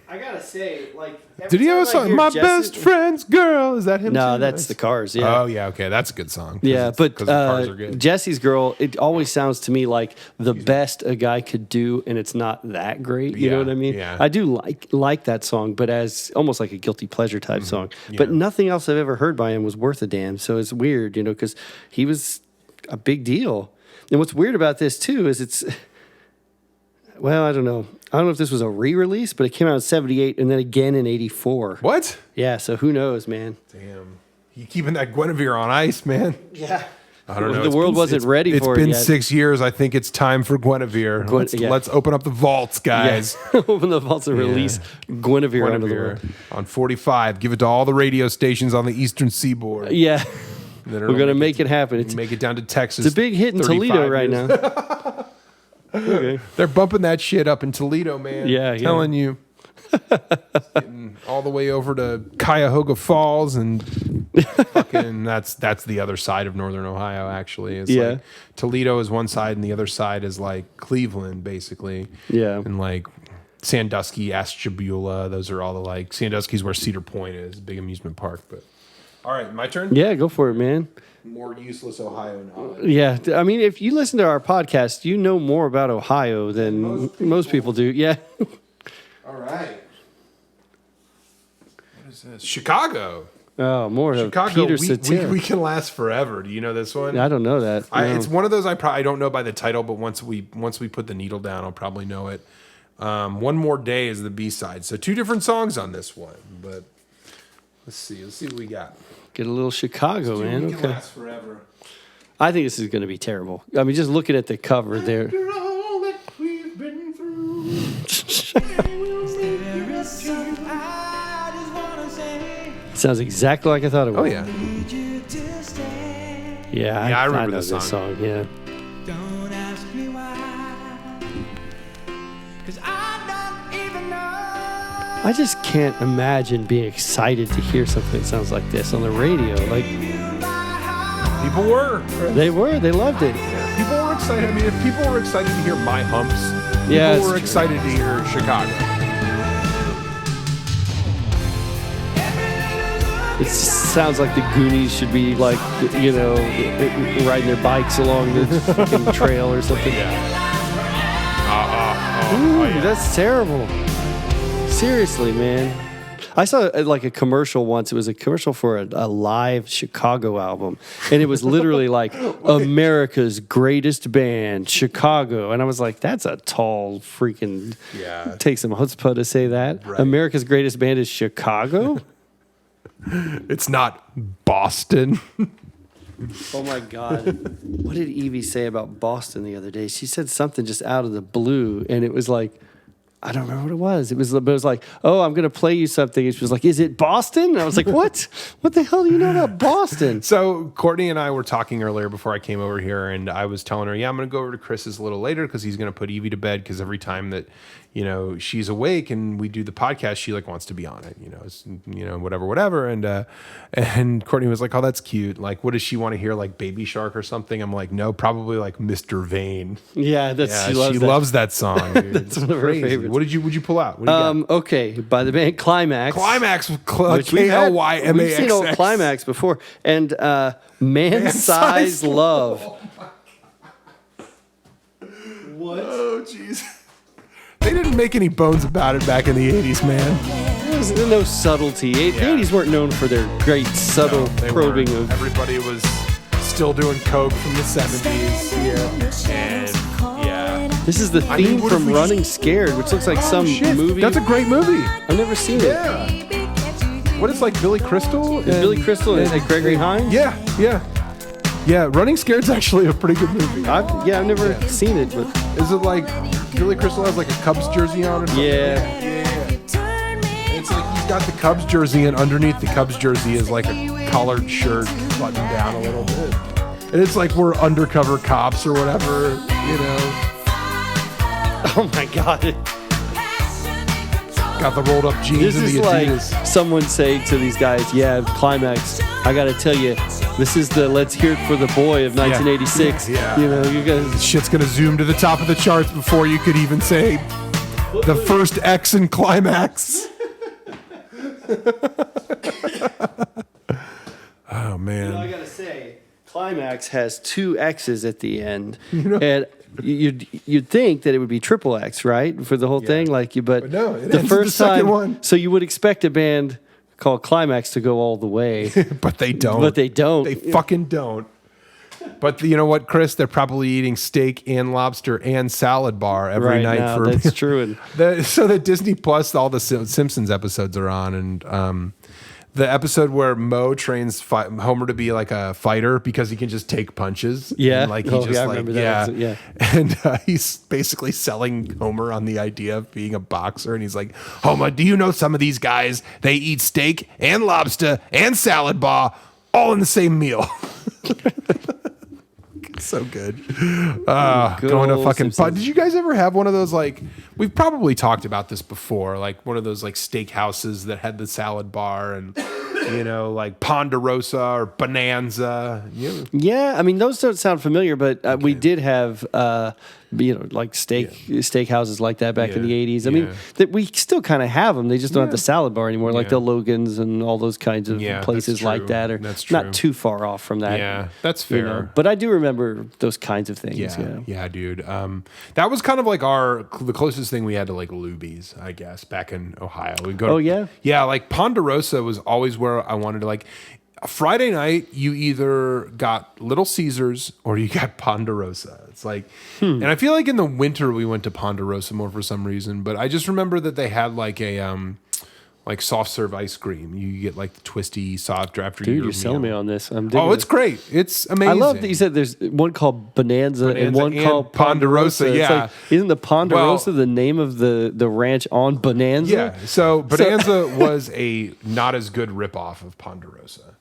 I gotta say, like, every Did he have a time I song? hear My Jesse- best friend's girl. Is that him? No, too? that's the Cars. Yeah. Oh, yeah, okay. That's a good song. Yeah, but because the Cars are good. Jesse's Girl, it always sounds to me like the best a guy could do, and it's not that great. You know Yeah, what I mean? yeah. I do like that song, but as almost like a guilty pleasure type song. Mm-hmm. yeah. But nothing else I've ever heard by him was worth a damn. So it's weird, you know, because he was a big deal. And what's weird about this too is it's, well, I don't know. I don't know if this was a re-release, but it came out in '78 and then again in '84. What? Yeah, so who knows, man? Damn. You keeping that Guinevere on ice, man. Yeah. I don't know. The It's world wasn't ready for it It's been yet. 6 years. I think it's time for Guinevere. Yeah. Let's open up the vaults, guys. Yeah. Open the vaults and release Guinevere onto the Guinevere world. on 45. Give it to all the radio stations on the eastern seaboard. Yeah. Then We're going to make it happen. It's Make it down to Texas. a big hit in 35 Toledo right years. now. Okay. They're bumping that shit up in Toledo, man. Yeah, I'm telling you. Getting all the way over to Cuyahoga Falls, and fucking that's the other side of northern Ohio. Actually, it's Yeah. like Toledo is one side, and the other side is like Cleveland, basically. Yeah. and like Sandusky, Ashtabula. Those are all the like Sandusky's where Cedar Point is, big amusement park. But all right, my turn. Yeah, go for it, man. More useless Ohio knowledge. Yeah. I mean, if you listen to our podcast, you know more about Ohio than most people do. Yeah. All right. What is this? Chicago. Oh, more Chicago. of Peter We Cetera. can last forever. Do you know this one? I don't know that. No. It's one of those I don't know by the title, but once we put the needle down, I'll probably know it. One More Day is the B-side. So 2 different songs on this one, but let's see what we got. Get a little Chicago, We man. can Okay. last forever. I think this is going to be terrible. I mean, just looking at the cover there. After all that we've been through. Sounds exactly like I thought it would. Oh yeah. Yeah, I remember I know this this song. Yeah. Don't ask me why, 'cause I don't even know. I just can't imagine being excited to hear something that sounds like this on the radio. Like, People were. they loved it. Yeah, people were excited. I mean, if people were excited to hear My Humps, Yeah, people were it's excited to hear Chicago. It sounds like the Goonies should be like, you know, riding their bikes along the fucking trail or something. Ooh, that's terrible. Seriously, man. I saw like a commercial once. It was a commercial for a live Chicago album. And it was literally like America's greatest band, Chicago. And I was like, that's a tall freaking, takes some chutzpah to say that. Right. America's greatest band is Chicago? It's not Boston. Oh my God. What did Evie say about Boston the other day? She said something just out of the blue, and it was like, I don't remember what it was. It was like, oh, I'm going to play you something. And she was like, is it Boston? And I was like, what? What the hell do you know about Boston? So Courtney and I were talking earlier before I came over here, and I was telling her, I'm going to go over to Chris's a little later because he's going to put Evie to bed, because every time that, you know, she's awake and we do the podcast, she like wants to be on it, you know, it's, you know, whatever. And Courtney was like, oh, that's cute. Like, what does she want to hear? Like Baby Shark or something? I'm like, no, probably like Mr. Vane. Yeah, She loves that song, dude. That's one of her crazy. favorites. Would you pull out? What do you got? Okay, by the band Climax. Climax, Which we've seen old K-L-Y-M-A-X-X. Climax before. And Man-Sized Love. What? Oh, jeez. They didn't make any bones about it back in the 80s, man. There was no subtlety. The 80s weren't known for their great subtle They probing weren't. of... Everybody was still doing coke from the 70s. Yeah. And yeah. This is the I mean, theme what if from we Running Scared, which looks like some movie. That's a great movie. I've never seen it. Yeah. What is like Billy Crystal? Billy Crystal and Gregory Hines? Yeah, Running Scared's actually a pretty good movie. I've never seen it, but Is it like Billy Crystal has like a Cubs jersey on or something? yeah. It's like he's got the Cubs jersey, and underneath the Cubs jersey is like a collared shirt buttoned down a little bit. And it's like we're undercover cops or whatever, you know. Oh my God. Got the rolled up jeans This and is the like Adidas. someone saying to these guys, yeah, Climax, I got to tell you, this is the Let's Hear It for the Boy of 1986. Yeah. You know, you guys... Shit's gonna zoom to the top of the charts before you could even say the first X in Climax. Oh man. I gotta say, Climax has two X's at the end, and you'd think that it would be triple X, right, for the whole thing, like you. But no, it the ends first with the second time, one. so you would expect a band called Climax to go all the way, But they don't. but they don't. They fucking don't. But you know what, Chris? They're probably eating steak and lobster and salad bar every right night now, for that's true. And So the Disney Plus, all the Simpsons episodes are on, and the episode where Moe trains Homer to be like a fighter because he can just take punches. Yeah. And like he Oh, just yeah, I like remember that episode, yeah. And he's basically selling Homer on the idea of being a boxer, and he's like, Homer, do you know some of these guys? They eat steak and lobster and salad bar all in the same meal. So good. Going to fucking Simpsons. Did you guys ever have one of those, like, we've probably talked about this before, like one of those like steakhouses that had the salad bar and, you know, like Ponderosa or Bonanza? yeah, I mean, those don't sound familiar, but we did have, you know, like steakhouses like that back in the 80s. I mean, that we still kind of have them. They just don't have the salad bar anymore, like the Logan's and all those kinds of places that's like true. that are That's true. not too far off from that. Yeah, that's you fair. know. But I do remember those kinds of things. Yeah, dude. That was kind of like the closest thing we had to like Luby's, I guess, back in Ohio. We'd go. Oh, yeah? Yeah, like Ponderosa was always where I wanted to like. Friday night, you either got Little Caesars or you got Ponderosa. It's like, and I feel like in the winter we went to Ponderosa more for some reason. But I just remember that they had like a like soft serve ice cream. You get like the twisty, soft after Dude, your you're selling me meal. on this. I'm digging Oh, it's this. great. It's amazing. I love that you said there's one called Bonanza and one called Ponderosa. It's Yeah. like, isn't the Ponderosa the name of the ranch on Bonanza? Yeah. So Bonanza was a not as good ripoff of Ponderosa.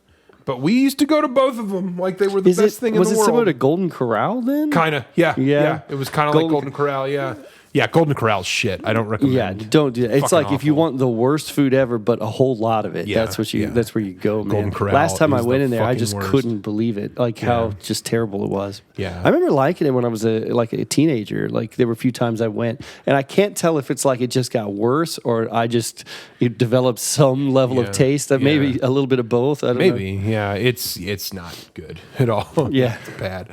But we used to go to both of them like they were the best thing in the world. Was it similar to Golden Corral then? Kind of, yeah. Yeah. It was kind of like Golden Corral, yeah. Yeah, Golden Corral's shit. I don't recommend. Yeah, don't do that. It's Fucking like if you awful. want the worst food ever, but a whole lot of it. Yeah, That's what you. yeah. That's where you go, man. Golden Corral Last time I is went the in there, I fucking just worst. couldn't believe it. Like how just terrible it was. Yeah. I remember liking it when I was a teenager. Like there were a few times I went, and I can't tell if it's like it just got worse or it developed some level of taste. Maybe a little bit of both. I don't know. Maybe, yeah. It's not good at all. Yeah. It's bad.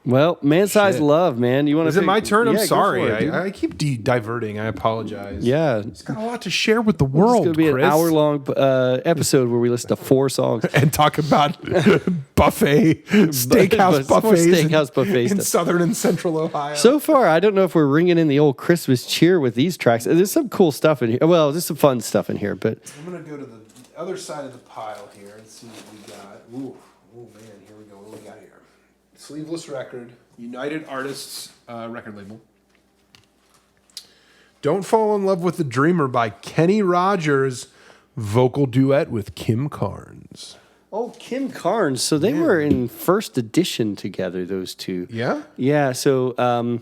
Well, man-sized love, man. You want to? Is it my turn? I'm Yeah, go sorry. for it, dude. I keep diverting. I apologize. Yeah. It's got a lot to share with the It's world, going to be Chris. an hour-long episode where we listen to 4 songs. And talk about steakhouse More buffets, steakhouse buffets in stuff. southern and central Ohio. So far, I don't know if we're ringing in the old Christmas cheer with these tracks. There's some cool stuff in here. Well, there's some fun stuff in here, but I'm going to go to the other side of the pile here and see what we got. Ooh, man, here we go. What do we got here? Sleeveless record, United Artists record label. Don't Fall in Love with the Dreamer by Kenny Rogers, vocal duet with Kim Carnes. oh, Kim Carnes. So they were in first edition together, those two. Yeah? Yeah. So,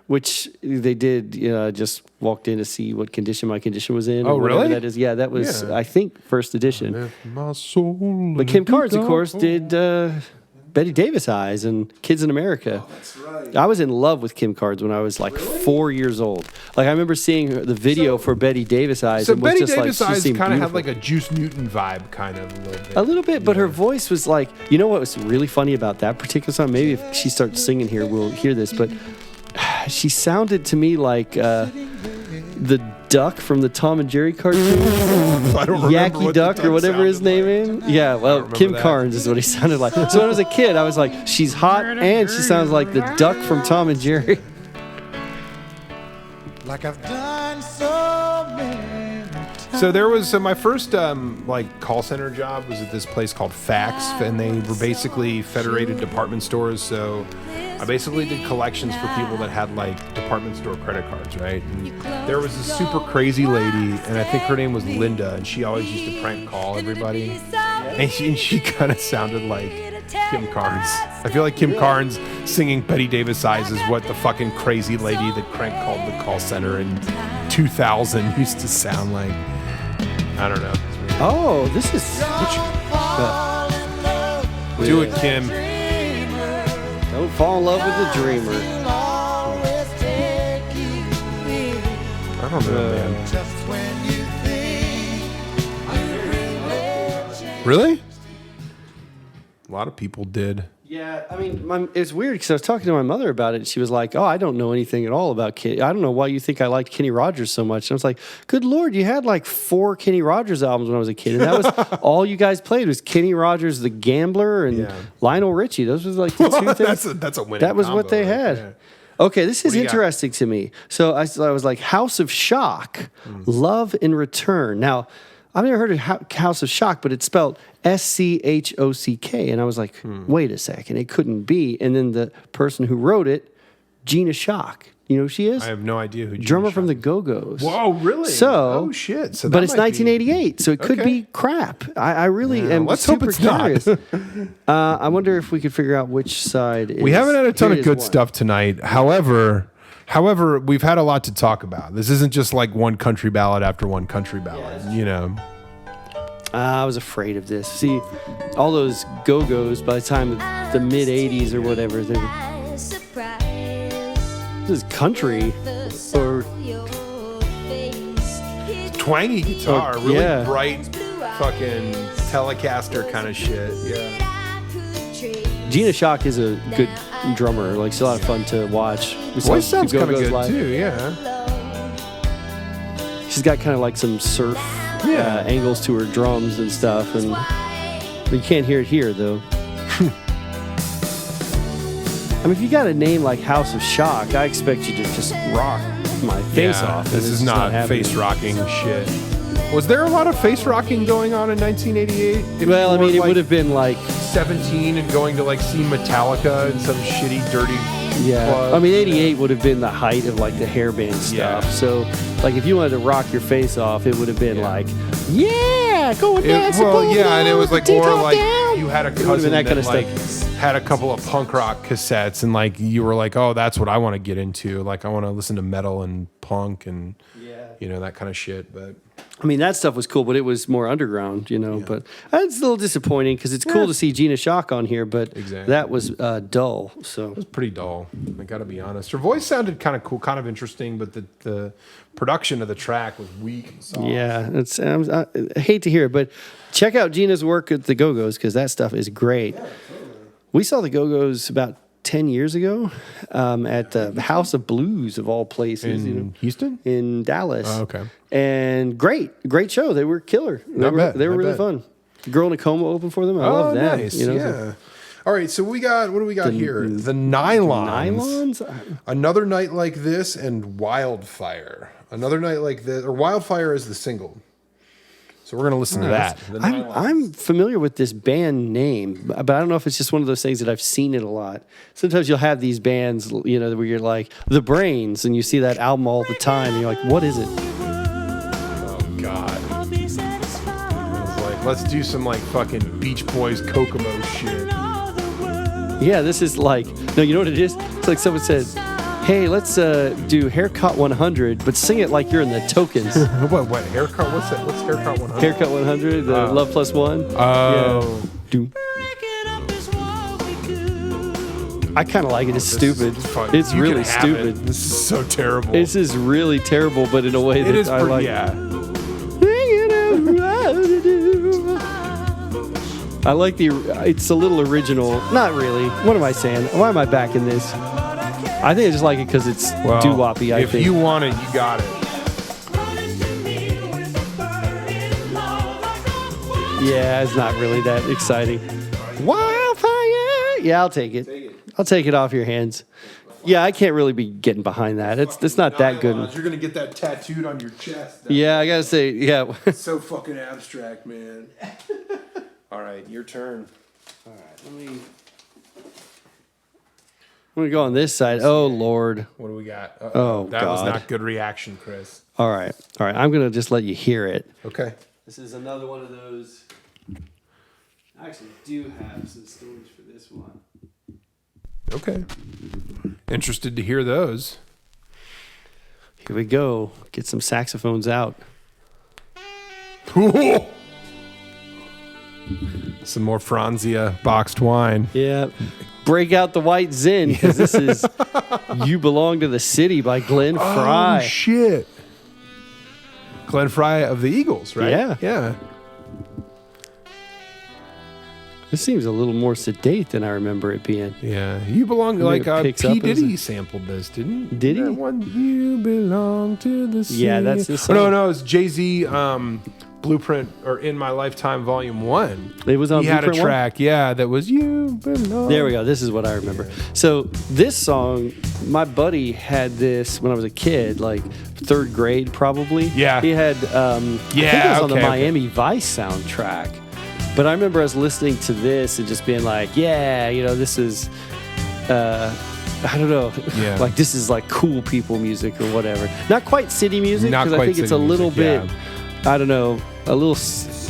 which they did. Just walked in to see what condition my condition was in. Oh, or whatever really? That is. Yeah, that was Yeah. I think first edition. If my soul But Kim Carnes, of course, did Betty Davis Eyes and Kids in America. Oh, that's right. I was in love with Kim Carnes when I was like 4 years old. Like I remember seeing the video for Betty Davis Eyes. So and was Betty just Davis like, she Eyes seemed kind of had beautiful. like a Juice Newton vibe, kind of a little bit. A little bit, but her voice was like, you know what was really funny about that particular song? Maybe if she starts singing here, we'll hear this, but she sounded to me like the duck from the Tom and Jerry cartoon. I don't remember Yacky what the Duck or whatever his sounded name like. is. Yeah, well, remember Kim that. Carnes is what he sounded like. So when I was a kid, I was like, she's hot and she sounds like the duck from Tom and Jerry. Like I've done so many times. So there was my first like call center job was at this place called Fax, and they were basically federated department stores. So I basically did collections for people that had like department store credit cards, right? And there was this super crazy lady, and I think her name was Linda, and she always used to prank call everybody, and she kind of sounded like Kim Carnes. I feel like Kim Carnes singing Betty Davis Eyes is what the fucking crazy lady that crank called the call center in 2000 used to sound like. I don't know. Oh, this is... Do it, Kim. Don't fall in love with the dreamer. I don't know, man. Just when you think Really? A lot of people did. Yeah, I mean, it's weird because I was talking to my mother about it. And she was like, "Oh, I don't know anything at all about Kenny. I don't know why you think I liked Kenny Rogers so much." And I was like, "Good Lord, you had like 4 Kenny Rogers albums when I was a kid, and that was all you guys played was Kenny Rogers, the Gambler, and Lionel Richie. Those was like the 2 things. that's a winning. That was what combo they right had." there. Okay, this is do you got? interesting to me. So I was like, House of Shock, Love in Return. Now, I've never heard of House of Shock, but it's spelled Schock. And I was like, wait a second, it couldn't be. And then the person who wrote it, Gina Shock. You know who she is? I have no idea who. Drummer Gina from the Shock Go-Go's. Whoa, really? So, oh shit! So but that it's might be- 1988, so it could Okay. be crap. I really am let's hope super it's not. curious. I wonder if we could figure out which side is. We haven't had a ton Here of is good one. stuff tonight. However, we've had a lot to talk about. This isn't just like one country ballad after one country ballad. You know. I was afraid of this. See, all those Go-Go's by the time of the mid 80s or whatever, this is country or Twangy guitar, really yeah. bright, fucking Telecaster kind of shit. Yeah. Gina Shock is a good drummer. Like, she's a lot of fun to watch. We saw Voice sounds the kind of Go-Go's good live. too. Yeah. She's got kind of like some surf angles to her drums and stuff, and you can't hear it here though. I mean, if you got a name like House of Shock, I expect you to just rock my face off. and This it's is just not happening. face rocking shit. Was there a lot of face rocking going on in 1988? Well, I mean, it would have been like 17 and going to like see Metallica in some shitty, dirty club. I mean, 88 would have been the height of like the hairband stuff. So, like, if you wanted to rock your face off, it would have been like, going dance. And it was like more like down. you had a cousin that kind of like stuff. had a couple of punk rock cassettes, and like you were like, oh, that's what I want to get into. Like, I want to listen to metal and punk and that kind of shit. But I mean, that stuff was cool, but it was more underground, But it's a little disappointing because it's cool to see Gina Shock on here, but that was dull. So it was pretty dull. I got to be honest. Her voice sounded kind of cool, kind of interesting, but the production of the track was weak and soft. Yeah, I hate to hear it, but check out Gina's work at the Go-Go's because that stuff is great. Yeah, totally. We saw the Go-Go's about 10 years ago at the House of Blues of all places. In Houston? In Dallas. Oh, okay. And great show. They were killer. They were really fun. Girl Nicoma opened for them. I love them. Nice. So. All right, so what do we got here? The Nylons. Another Night Like This and Wildfire. Another Night Like This, or Wildfire is the single. So we're going to listen to that. I'm familiar with this band name, but I don't know if it's just one of those things that I've seen it a lot. Sometimes you'll have these bands, where you're like, The Brains, and you see that album all the time, and you're like, what is it? Oh, God. I was like, let's do some, like, fucking Beach Boys Kokomo shit. Yeah, this is like, no, you know what it is? It's like someone said, hey, let's do Haircut 100, but sing it like you're in the Tokens. What haircut? What's that? What's Haircut 100? Haircut 100, the Love Plus One. Oh. Yeah. I kind of like it. It's stupid. It's really stupid. This is so terrible. This is really terrible, but in a way that I like. Yeah. I like it's a little original. Not really. What am I saying? Why am I back in this? I think I just like it because it's doo-woppy, I think. If you want it, you got it. Yeah, it's not really that exciting. Wildfire! Yeah, I'll take it. I'll take it off your hands. Yeah, I can't really be getting behind that. It's not that good. You're going to get that tattooed on your chest. Yeah, I got to say, yeah. It's so fucking abstract, man. All right, your turn. All right, I'm going to go on this side. Oh, Lord. What do we got? Oh, that God. was not good reaction, Chris. All right. I'm going to just let you hear it. Okay. This is another one of those. I actually do have some stories for this one. Okay. Interested to hear those. Here we go. Get some saxophones out. Some more Franzia boxed wine. Yeah. Break out the white Zin, because this is You Belong to the City by Glenn Frey. Oh, shit. Glenn Frey of the Eagles, right? Yeah. Yeah. This seems a little more sedate than I remember it being. Yeah. You Belong to, like, P. Diddy sampled this, didn't he? Did he? That one, You Belong to the City. Yeah, that's the song. Oh, no, it's Jay-Z Blueprint, or In My Lifetime Volume 1. It was on He had a Blueprint 1? track, that was You Belong. There we go. This is what I remember. So this song, my buddy had this when I was a kid, like third grade probably. Yeah. He had, I think it was on the Miami Vice soundtrack. But I remember us listening to this and just being like, this is, I don't know, like this is like cool people music or whatever. Not quite city music, because I think it's a little bit, I don't know, a little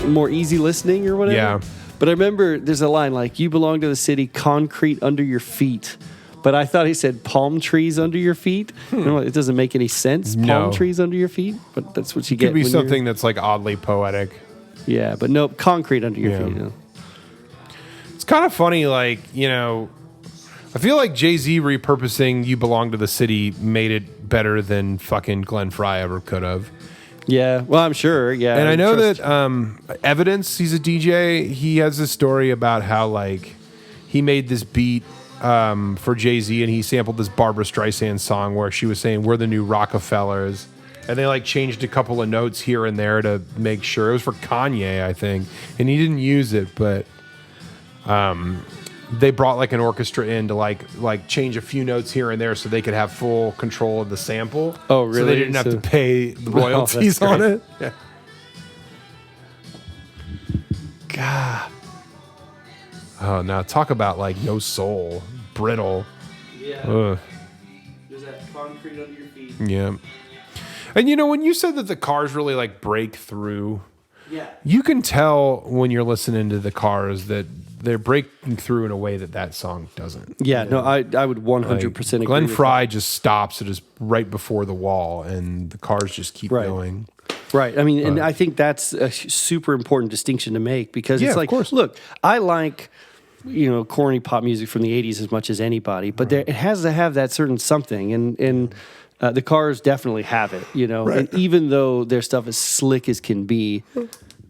more easy listening or whatever. Yeah. But I remember there's a line like, you belong to the city, concrete under your feet. But I thought he said palm trees under your feet. It doesn't make any sense. Palm trees under your feet, but that's what you get. Could be something that's like oddly poetic. Yeah, but no, concrete under your feet. It's kind of funny, like, I feel like Jay-Z repurposing You Belong to the City made it better than fucking Glenn Frey ever could have. Yeah, well, I'm sure, yeah. And I know that Evidence, he's a DJ, he has a story about how, like, he made this beat for Jay-Z, and he sampled this Barbara Streisand song where she was saying, we're the new Rockefellers. And they, like, changed a couple of notes here and there to make sure. It was for Kanye, I think. And he didn't use it, but they brought, like, an orchestra in to, like change a few notes here and there so they could have full control of the sample. Oh, really? So they didn't have to pay the royalties on it. Yeah. Oh, now talk about like no soul, brittle. Yeah. Ugh. There's that concrete under your feet. Yeah. And you know, when you said that the Cars really like break through, Yeah. you can tell when you're listening to the Cars that they're breaking through in a way that song doesn't. Yeah, no, I would 100% agree. Glenn with Frey just stops it just right before the wall, and the Cars just keep Right. going. Right. I mean, and I think that's a super important distinction to make because Yeah, it's of like, course. look, I like, corny pop music from the 80s as much as anybody, but it has to have that certain something. And the Cars definitely have it, and even though their stuff is slick as can be,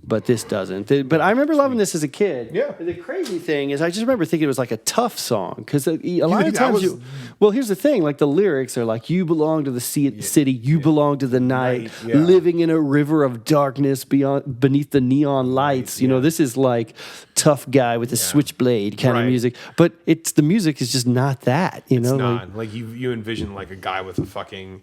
but this doesn't. But I remember loving this as a kid. Yeah. The crazy thing is I just remember thinking it was like a tough song because a lot of think that times was- well, here's the thing. Like the lyrics are like, you belong to the city, you belong to the night, living in a river of darkness beneath the neon lights. This is like tough guy with a switchblade kind of music. But the music is just not that, It's not. Like you envision like a guy with a fucking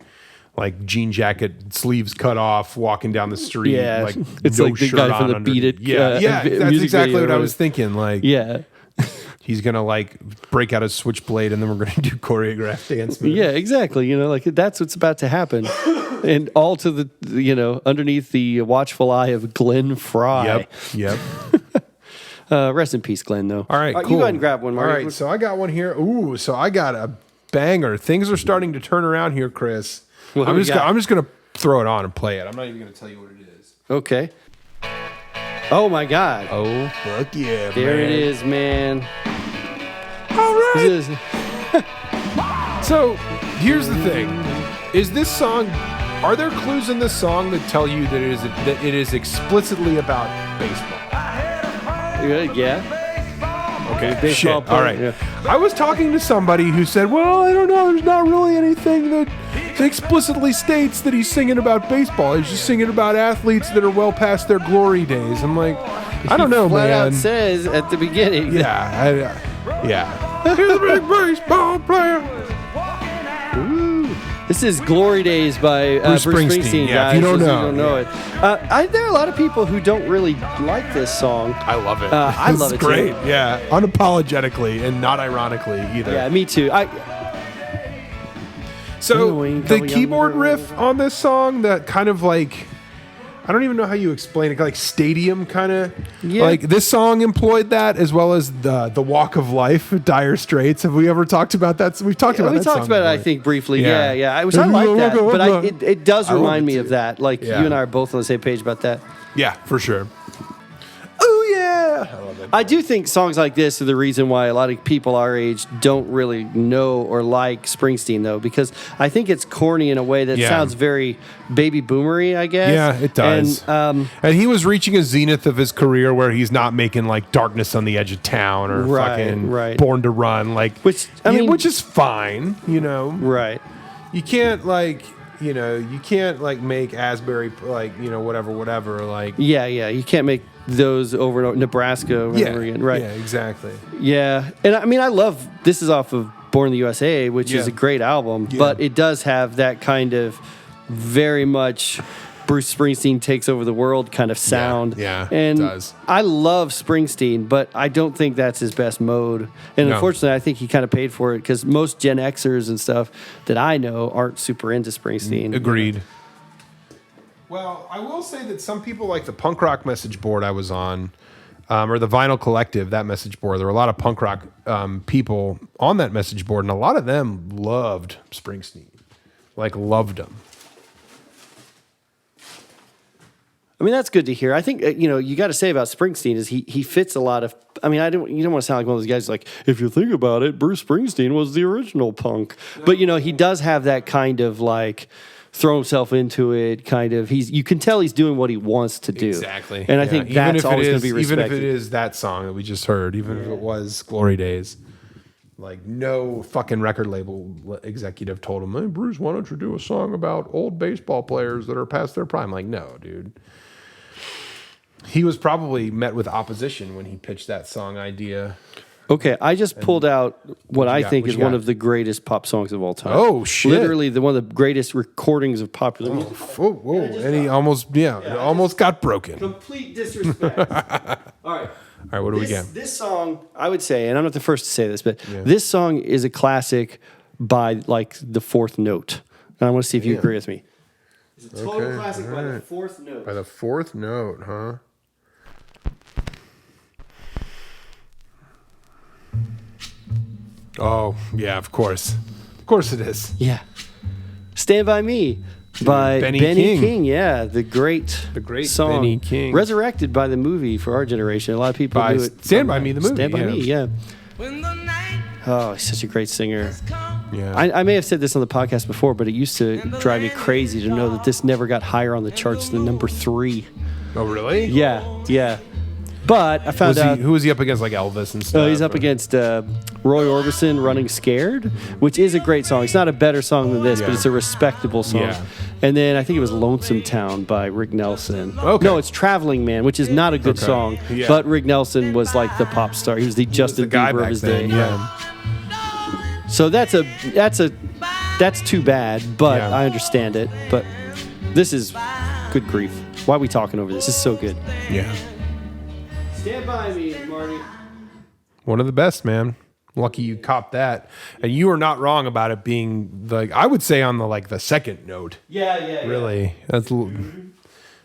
like jean jacket, sleeves cut off, walking down the street. Yeah, like it's no like the shirt guy from on the underneath. Beat It. Yeah, that's music exactly video. what I was thinking. Like, Yeah. he's gonna like break out a switchblade, and then we're gonna do choreographed dance moves. Yeah, exactly. Like that's what's about to happen. And all to the, underneath the watchful eye of Glenn Frey. Yep. Rest in peace, Glenn, though. All right, cool. You go ahead and grab one, Marty. All right, so I got one here. Ooh, so I got a banger. Things are starting to turn around here, Chris. What do I'm we just got? gonna throw it on and play it. I'm not even gonna tell you what it is. Okay. Oh, my God. Oh, fuck yeah, There it is, man. All right. This is- So here's the thing: is this song? Are there clues in this song that tell you that it is explicitly about baseball? yeah. Okay, Baseball shit. player, All right. yeah. I was talking to somebody who said, "Well, I don't know. There's not really anything that explicitly states that he's singing about baseball. He's just singing about athletes that are well past their glory days." I'm like, I don't know, Flat man. out says at the beginning. Yeah, He's a big baseball player. This is Glory Days by Bruce Bruce Springsteen, Springsteen, yeah, guys. if you don't If know, it. There are a lot of people who don't really like this song. I love it. I love it too. Great. Yeah, unapologetically and not ironically either. Yeah, me too. So the keyboard riff on this song, that kind of like, I don't even know how you explain it, like stadium kind of. Yeah. Like this song employed that, as well as the Walk of Life, Dire Straits. Have we ever talked about that? We've talked about we that talked song about it, I before. think, briefly. Yeah. Yeah. I like that, but it does I love remind it me too. of that. Like Yeah. you and I are both on the same page about that. Yeah, for sure. Oh yeah, I love it. I do think songs like this are the reason why a lot of people our age don't really know or like Springsteen, though, because I think it's corny in a way that Yeah. sounds very baby boomery, I guess. Yeah, it does. And, And he was reaching a zenith of his career where he's not making like Darkness on the Edge of Town or fucking Born to Run, like Which, I mean- which is fine, right. You can't like, you can't like make Asbury like, whatever, like Yeah, you can't make those over and over. Nebraska over and over again. Right. Yeah, exactly. Yeah. And I mean, I love, this is off of Born in the USA, which is a great album, but it does have that kind of very much Bruce Springsteen takes over the world kind of sound. Yeah, and it does. I love Springsteen, but I don't think that's his best mode. And No. unfortunately, I think he kind of paid for it because most Gen Xers and stuff that I know aren't super into Springsteen. Agreed. Well, I will say that some people like the punk rock message board I was on, or the Vinyl Collective, that message board. There were a lot of punk rock people on that message board, and a lot of them loved Springsteen, like loved him. I mean, that's good to hear. I think, you got to say about Springsteen is he fits a lot of, I mean, you don't want to sound like one of those guys like, if you think about it, Bruce Springsteen was the original punk. But, he does have that kind of like, throw himself into it, kind of. You can tell he's doing what he wants to do. Exactly. And I think that's always going to be respected. Even if it is that song that we just heard, even if it was Glory Days, like no fucking record label executive told him, "Hey, Bruce, why don't you do a song about old baseball players that are past their prime?" Like, no, dude. He was probably met with opposition when he pitched that song idea. Okay, I just pulled out what I think What is you one got? of the greatest pop songs of all time. Oh, shit. Literally one of the greatest recordings of popular music. Whoa. And he almost got broken. Complete disrespect. All right. All right, what do we get? This song, I would say, and I'm not the first to say this, but this song is a classic by like the fourth note. And I want to see if you agree with me. It's a total classic by the fourth note. By the fourth note, huh? Oh, yeah, of course. Of course it is. Yeah. Stand By Me by Benny Benny King. King. Yeah, the great song. Benny King. Resurrected by the movie for our generation. A lot of people By knew it. Stand By Me, the movie. Stand By yeah. Me, yeah. When the night Oh, he's such a great singer. Yeah. I may have said this on the podcast before, but it used to drive me crazy to know that this never got higher on the charts than number 3. Oh, really? Yeah, yeah. But I found out Who was he up against, like Elvis and stuff? he's up against Roy Orbison, Running Scared, which is a great song. It's not a better song than this, but it's a respectable song. Yeah. And then I think it was Lonesome Town by Rick Nelson. Okay. No, it's Traveling Man, which is not a good song. Yeah. But Rick Nelson was like the pop star. He was the Justin guy Bieber back of his then, day. yeah. So that's too bad, but Yeah. I understand it. But this is good grief. Why are we talking over this? This is so good. Yeah. Stand by me, Marty. One of the best, man. Lucky you copped that. And you were not wrong about it being like, I would say on the second note. Yeah. Really.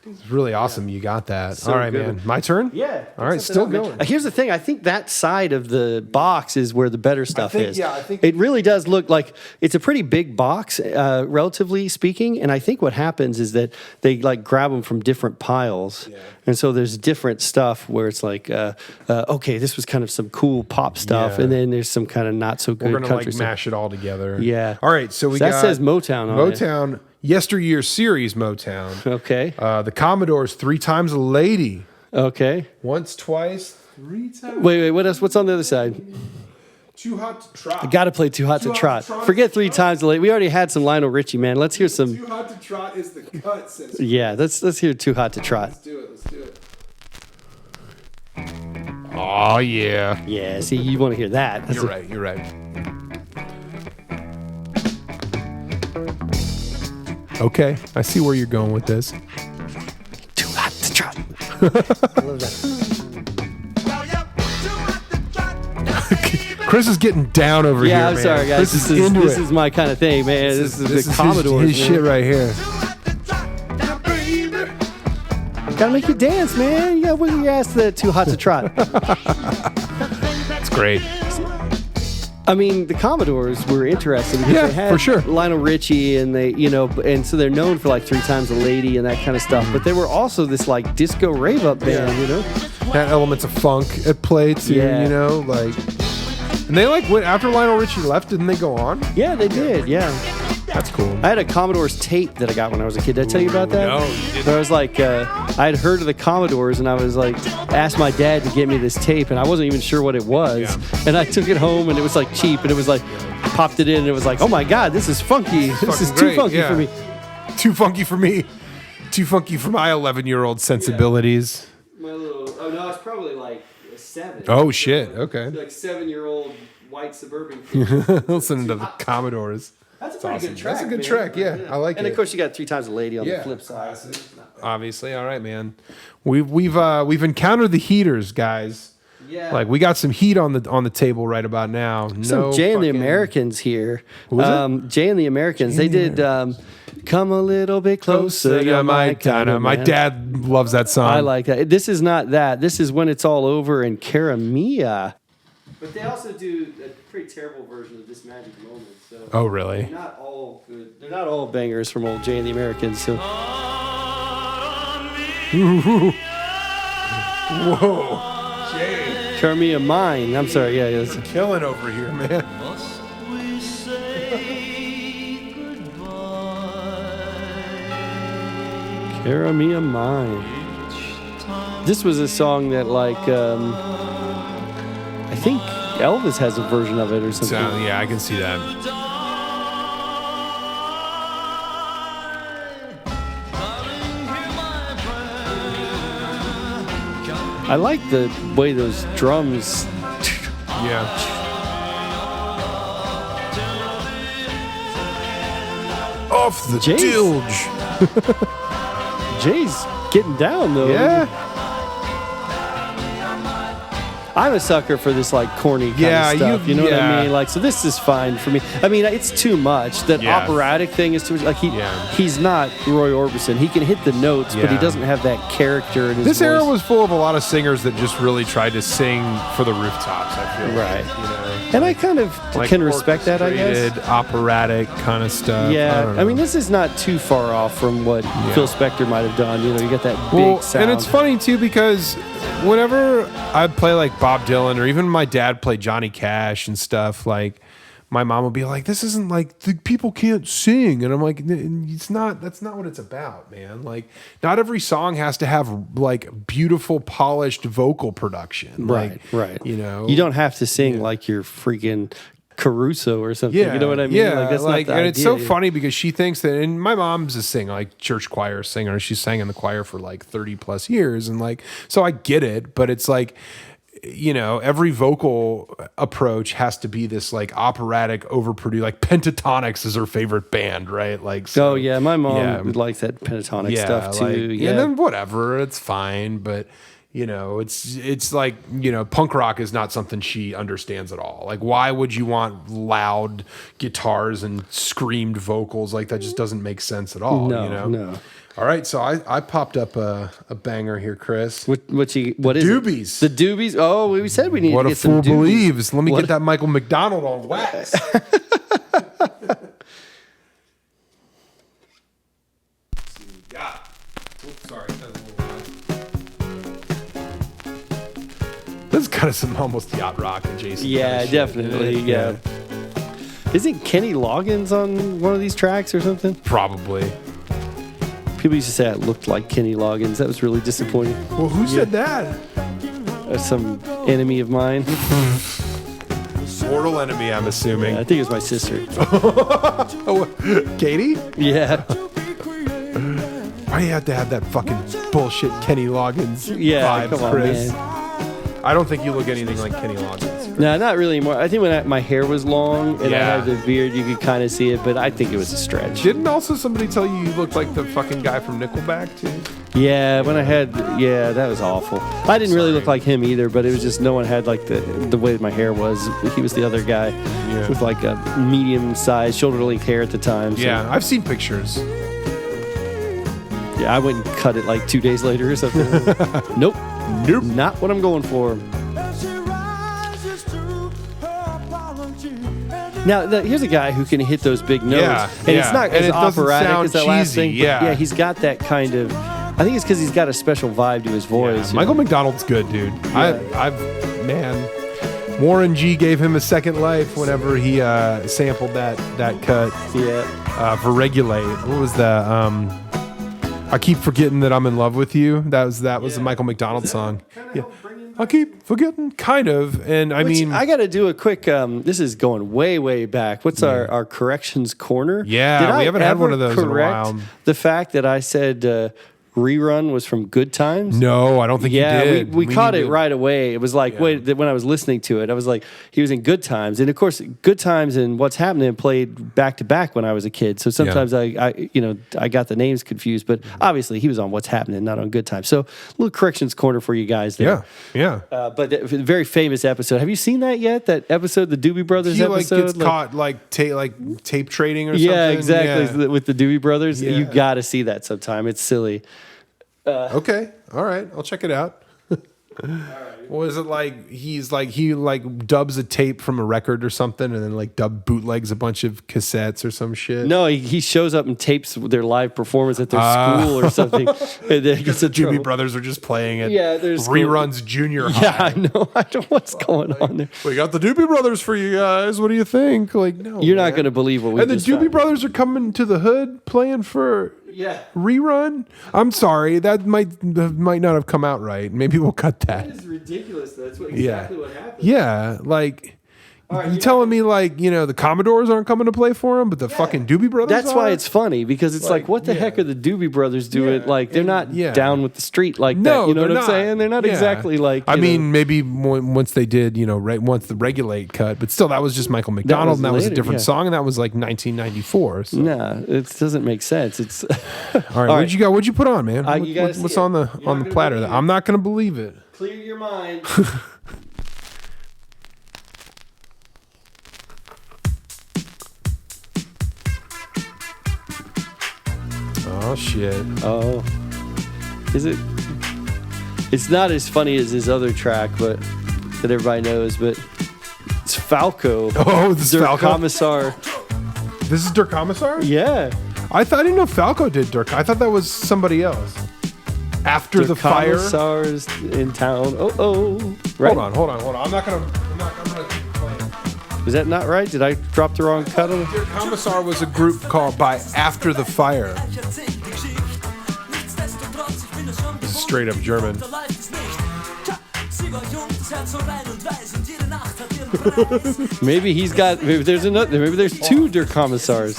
It's really awesome you got that. So all right, good. man. My turn? Yeah. All right, still going. Here's the thing. I think that side of the box is where the better stuff is. I think it really does look like it's a pretty big box, relatively speaking. And I think what happens is that they like grab them from different piles. Yeah. And so there's different stuff where it's like, okay, this was kind of some cool pop stuff. Yeah. And then there's some kind of not so good We're going country to stuff. mash it all together. Yeah. All right, so we that got says Motown on it. Motown, Yesteryear Series Motown. Okay. The Commodores, 3 Times a Lady. Okay. Once, twice, 3 times. Wait. What else? What's on the other side? Too Hot to Trot. I got to play Too Hot to Trot. Forget 3 times late. We already had some Lionel Richie, man. Let's hear some. Too Hot to Trot is the cut, says. Yeah, let's hear Too Hot to Trot. Let's do it. Oh, yeah. Yeah, see, you want to hear that. That's You're right. Okay, I see where you're going with this. Too Hot to Trot. I love that. Chris is getting down over here, Yeah, I'm man. sorry, guys. Chris is into this it. is my kind of thing, man. This is the Commodores. His shit right here. Gotta make you dance, man. You gotta wiggle your ass to that Too Hot to Trot. It's great. I mean, the Commodores were interesting because Yeah, they had for sure. Lionel Richie and they, and so they're known for like 3 Times a Lady and that kind of stuff. But they were also this like disco rave up band, Had elements of funk at play too, Yeah. And they went after Lionel Richie left, didn't they go on? Yeah, they did. Yeah. That's cool. I had a Commodore's tape that I got when I was a kid. Did I tell you about that? No, you didn't. Where I was like, I had heard of the Commodores, and I was like, asked my dad to get me this tape, and I wasn't even sure what it was. Yeah. And I took it home, and it was like cheap, and it was like, I popped it in, and it was like, oh my God, this is funky. This is too great, funky yeah. for me. Too funky for me. Too funky for my 11-year-old sensibilities. My little, oh no, it's probably like a 7. Oh shit. Okay. Like 7-year-old white suburban. Listening to the Commodores. That's a pretty good track. That's a good man. track. Yeah, I like and it. of course, you got 3 Times a Lady on Yeah. the flip side. Obviously, all right, man. We've encountered the heaters, guys. Yeah. Like we got some heat on the table right about now. Some Jay and the Americans here. Who was it? Jay and the Americans. They did "Come a Little Bit Closer." Yeah, my Man. dad loves that song. I like that. This is not that. This is When It's All Over and Cara Mia. But they also do a pretty terrible version of This Magic Moment. So Oh, really? they're not all good. They're not all bangers from old Jay and the Americans. So Whoa, Jay, Cara Mia, mine. I'm sorry. Yeah. Yes. killing over here, man. Cara Mia, mine. This was a song that like I think Elvis has a version of it or something. So, yeah, I can see that. I like the way those drums. Yeah. Off the Jay's- dilge. Jay's getting down though. Yeah. I'm a sucker for this like corny kind of stuff. You know what I mean? Like, so this is fine for me. I mean, it's too much. That operatic thing is too much. Like he's not Roy Orbison. He can hit the notes, but he doesn't have that character in his This voice. era was full of a lot of singers that just really tried to sing for the rooftops, I feel right. like, you know? And I kind of Like can respect that, I guess. orchestrated, operatic kind of stuff. Yeah, I mean, this is not too far off from what Phil Spector might have done. You know, you get that big sound. And it's funny, too, because whenever I play, like, Bob Dylan, or even my dad played Johnny Cash and stuff, like, my mom would be like, this isn't like, the people can't sing. And I'm like, that's not what it's about, man. Like, not every song has to have, like, beautiful, polished vocal production. Right, like, right. You know? You don't have to sing like you're freaking Caruso or something. Yeah, you know what I mean? Yeah, like, that's like, not the and it's idea. so funny because she thinks that, and my mom's a singer, like church choir singer. She sang in the choir for like 30 plus years, and like, so I get it, but it's like, you know, every vocal approach has to be this like operatic, overproduced. Like Pentatonics is her favorite band, right? Like, so, oh yeah, my mom likes that pentatonic stuff too. Like, yeah, and then whatever, it's fine, but. You know, it's like, you know, punk rock is not something she understands at all. Like, why would you want loud guitars and screamed vocals? Like, that just doesn't make sense at all. No, you know? no. All right, so I popped up a banger here, Chris. What is Doobies. it? The Doobies. Oh, we said we needed What to a get some fool Doobies. believes. Let me get that Michael McDonald on wax. Sorry. This is kind of some almost yacht rock adjacent. Yeah, kind of definitely. shit. Yeah. Isn't Kenny Loggins on one of these tracks or something? Probably. People used to say I looked like Kenny Loggins. That was really disappointing. Well, who said that? Some enemy of mine. Mortal enemy, I'm assuming. Yeah, I think it was my sister. Katie? Yeah. Why do you have to have that fucking bullshit Kenny Loggins Yeah, vibes, come on, Chris? man. I don't think you look anything like Kenny Loggins. No, not really anymore. I think when my hair was long and I Yeah. had the beard, you could kind of see it, but I think it was a stretch. Didn't also somebody tell you looked like the fucking guy from Nickelback, too? Yeah, when I had, that was awful. I didn't really look like him either, but it was just no one had like the way my hair was. He was the other guy with like a medium-sized shoulder-length hair at the time. So. Yeah, I've seen pictures. Yeah, I went and cut it like 2 days later or something. Nope. Not what I'm going for. Now, here's a guy who can hit those big notes. Yeah, and it's not and as it doesn't operatic sound as that last cheesy, thing. But yeah. he's got that kind of... I think it's because he's got a special vibe to his voice. Michael McDonald's good, dude. Yeah. Man, Warren G gave him a second life whenever he sampled that cut. Yeah. For Regulate. What was that? I keep forgetting that I'm in love with you. That was the Michael McDonald song. Yeah. I keep forgetting, kind of. And I mean, I got to do a quick. This is going way, way back. What's our corrections corner? Yeah, Did we I haven't had one ever of those in a correct while. The fact that I said Rerun was from Good Times. no, I don't think you did. we caught need it to- right away. It was like, when I was listening to it, I was like, he was in Good Times. And of course, Good Times and What's Happening played back to back when I was a kid. So sometimes I got the names confused, but obviously he was on What's Happening, not on Good Times. So a little corrections corner for you guys there. Yeah. But a very famous episode. Have you seen that yet? That episode, the Doobie Brothers He episode? gets caught tape trading or something. Yeah, exactly. Yeah. With the Doobie Brothers. Yeah. You got to see that sometime. It's silly. Okay. All right. I'll check it out. What is it like? He dubs a tape from a record or something, and then bootlegs a bunch of cassettes or some shit. No, he shows up and tapes their live performance at their school or something. And then gets in Jimmy trouble. Brothers are just playing it. Yeah, there's reruns junior high. Yeah, I know. I don't know what's going on there. We got the Doobie Brothers for you guys. What do you think? Like, no, You're not man. going to believe what we And the just Doobie found. Brothers are coming to the hood playing for rerun. I'm sorry, that might not have come out right. Maybe we'll cut that. That is ridiculous. That's exactly what happened. Yeah, like. right, you telling me the Commodores aren't coming to play for him, but the fucking Doobie Brothers That's are? why it's funny, because it's like what the heck are the Doobie Brothers doing? Like, they're not down with the street like that. You know they're what I'm not. saying? They're not exactly like. I mean, maybe once they did, once the Regulate cut, but still, that was just Michael McDonald, and that was a later, different song, and that was like 1994. So. Nah, it doesn't make sense. It's All right, what'd you got? What'd you put on, man? You gotta What's see on it. the platter? I'm not gonna believe it. Clear your mind. Oh, shit. Oh. Is it? It's not as funny as his other track, but that everybody knows, but it's Falco. Oh, this is Falco? Commissar. This is Der Kommissar? Yeah. I didn't know Falco did Dirk. I thought that was somebody else. After the fire. Commissar's in town. Oh. Right? Hold on. I'm gonna keep playing. Is that not right? Did I drop the wrong cut on it? Der Kommissar was a group called by After the Fire. This is straight up German. Maybe there's two Der Kommissars.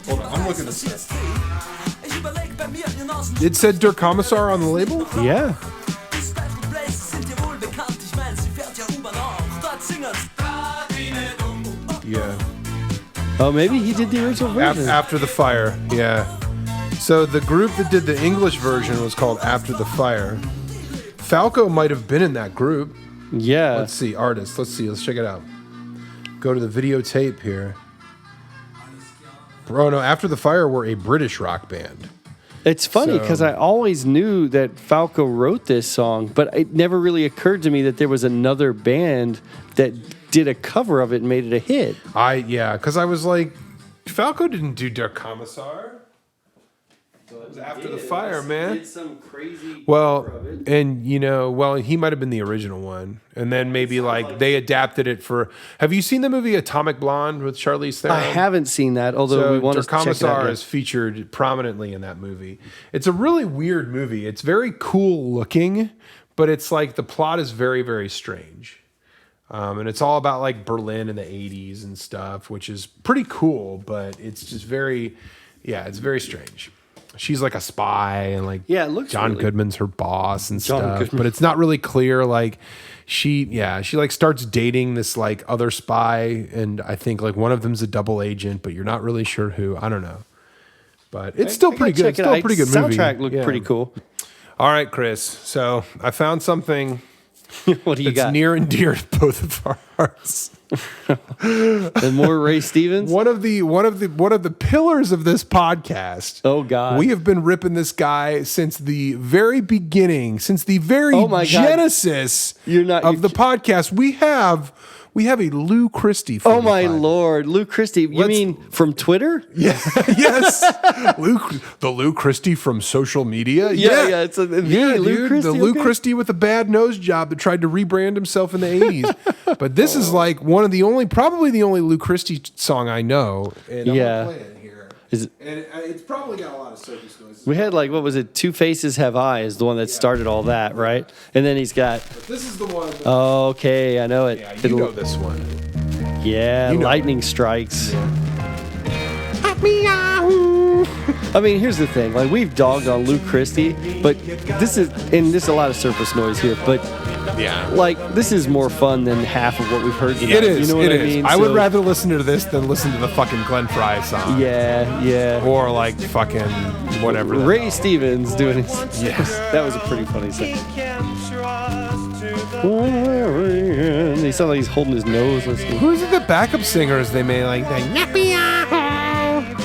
Hold on, I'm looking at this. It said Der Kommissar on the label? Yeah. Yeah. Oh, maybe he did the original version. After the Fire, yeah. So the group that did the English version was called After the Fire. Falco might have been in that group. Yeah. Let's see, artists. Let's check it out. Go to the videotape here. Oh no, After the Fire were a British rock band. It's funny because I always knew that Falco wrote this song, but it never really occurred to me that there was another band that did a cover of it and made it a hit. Because I was like, Falco didn't do Der Kommissar. It was After the Fire, man. Did some crazy Well, and he might have been the original one, and then maybe like they adapted it for. Have you seen the movie Atomic Blonde with Charlize Theron? I haven't seen that, although we want to check it out. Der Kommissar is featured prominently in that movie. It's a really weird movie. It's very cool looking, but it's like the plot is very, very strange. And it's all about like Berlin in the 80s and stuff, which is pretty cool, but it's just it's very strange. She's like a spy, and like it looks John really... Goodman's her boss and stuff. Goodman. But it's not really clear. Like she like starts dating this like other spy, and I think like one of them's a double agent, but you're not really sure who. I don't know, but it's still pretty good. It's still a pretty good movie. Soundtrack looked pretty cool. All right, Chris. So I found something. What do you got? Near and dear to both of our hearts. And more Ray Stevens? One of the pillars of this podcast. Oh God. We have been ripping this guy since the very beginning, since the very genesis of the podcast. We have a Lou Christie. Oh my Lord, Lou Christie. You mean from Twitter? Yeah, yes. The Lou Christie from social media. Yeah. It's Lou Christie. The Lou Christie with a bad nose job that tried to rebrand himself in the 80s. But this is like probably the only Lou Christie song I know. And I'm gonna play it here. And it's probably got a lot of circus noises. We had like, what was it? Two Faces Have Eyes, the one that started all that, right? And then he's got. But this is the one. Okay, I know it. Yeah, you know this one. Yeah, Lightning Strikes. I mean, here's the thing. Like, we've dogged on Lou Christie, but this is a lot of surface noise here, but like, this is more fun than half of what we've heard tonight. It is. You know what I mean? I would rather listen to this than listen to the fucking Glenn Frey song. Yeah. Or like fucking whatever. Ray Stevens doing it. Yes. That was a pretty funny song. He sounds like he's holding his nose. Who's the backup singers they made like that?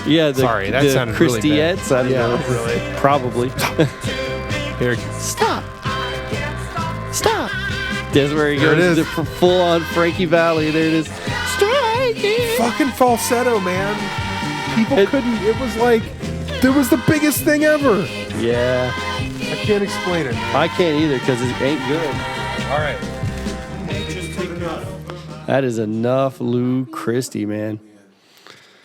Yeah, sorry, that sounded really bad. I don't know. Really. Probably. Here. Stop. That's where he goes. There it is. Full on Frankie Valli. There it is. Striking. Fucking falsetto, man. People couldn't. It was like it was the biggest thing ever. Yeah. I can't explain it. I can't either because it ain't good. All right. That is enough Lou Christie, man.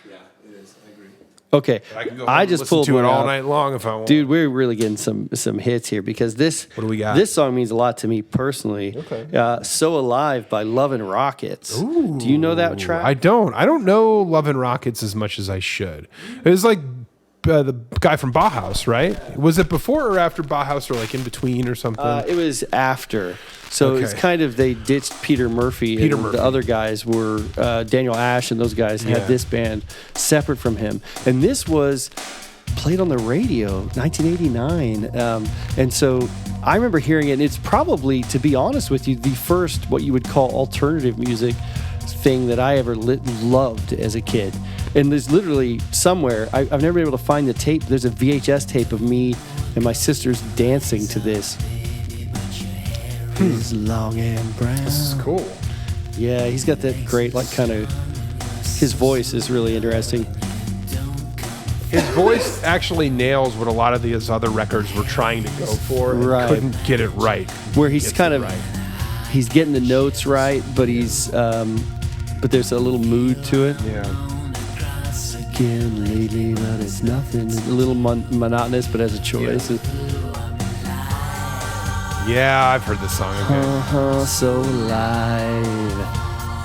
Yeah, it is. I agree. Okay, I just pulled to one it all out. night long if I want. Dude, we're really getting some hits here because this. What do we got? This song means a lot to me personally. Okay. "So Alive" by Love and Rockets. Ooh, do you know that track? I don't. I don't know Love and Rockets as much as I should. It was like the guy from Bauhaus, right? Was it before or after Bauhaus, or like in between or something? It was after. So it's kind of, they ditched Peter Murphy. The other guys were Daniel Ash, and those guys had this band separate from him. And this was played on the radio, 1989. And so I remember hearing it. And it's probably, to be honest with you, the first what you would call alternative music thing that I ever loved as a kid. And there's literally somewhere, I've never been able to find the tape. There's a VHS tape of me and my sisters dancing to this. He's long and brown. This is cool. Yeah, he's got that great, like, kind of, his voice is really interesting. His voice actually nails what a lot of these other records were trying to go for and Right. couldn't get it right. Where he's Gets kind it of, right. he's getting the notes right, but he's, but there's a little mood to it. Yeah. Again lately, but it's nothing. It's a little monotonous, but has a choice. Yeah, I've heard this song. Okay. So alive.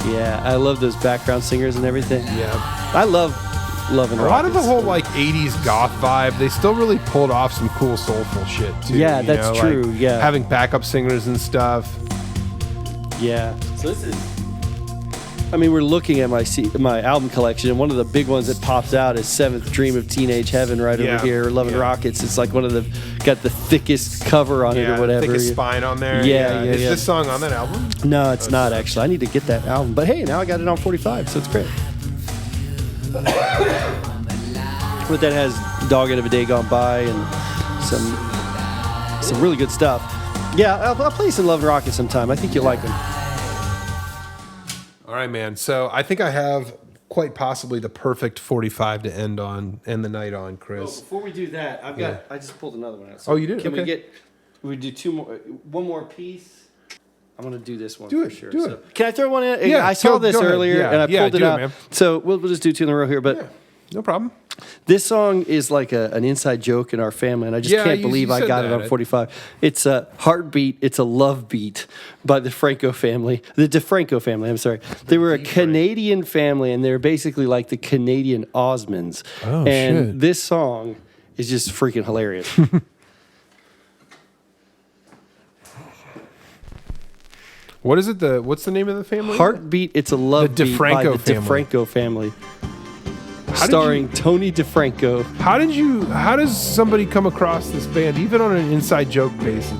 Yeah, I love those background singers and everything. Yeah. I love and A lot of the Rockets. whole like 80s goth vibe, they still really pulled off some cool soulful shit too. Yeah, you that's know, true, like yeah. Having backup singers and stuff. Yeah. So this is. I mean, we're looking at my album collection, and one of the big ones that pops out is Seventh Dream of Teenage Heaven right Yeah, over here, Love and yeah. Rockets. It's like one of the, got the thickest cover on it or whatever. Thickest spine on there. Yeah, yeah, Is yeah. this song on that album? No, it's not actually. I need to get that album. But hey, now I got it on 45, so it's great. But that has Dog End of a Day Gone By and some really good stuff. Yeah, I'll play some Love and Rockets sometime. I think you'll like them. All right, man. So I think I have quite possibly the perfect 45 to end the night on, Chris. Before we do that, Yeah. I just pulled another one out. Oh, you did? Can Okay. we do one more piece? I'm gonna do this one Do for it, sure. do So, it. can I throw one in? Yeah, I saw this go ahead. earlier Yeah, and I yeah, pulled it do it, out. man. So we'll just do two in a row here. But No problem. this song is like an inside joke in our family, and I just Yeah, can't you believe I said got it that. on 45. It's a Heartbeat, It's a Love Beat by the DeFranco family. I'm sorry. They were a Canadian family, and they're basically like the Canadian Osmonds. Oh, and shit. this song is just freaking hilarious. What is it? What's the name of the family? Heartbeat, It's a Love The Beat by DeFranco the family. DeFranco family. did Starring Tony DeFranco. How does somebody come across this band, even on an inside joke basis?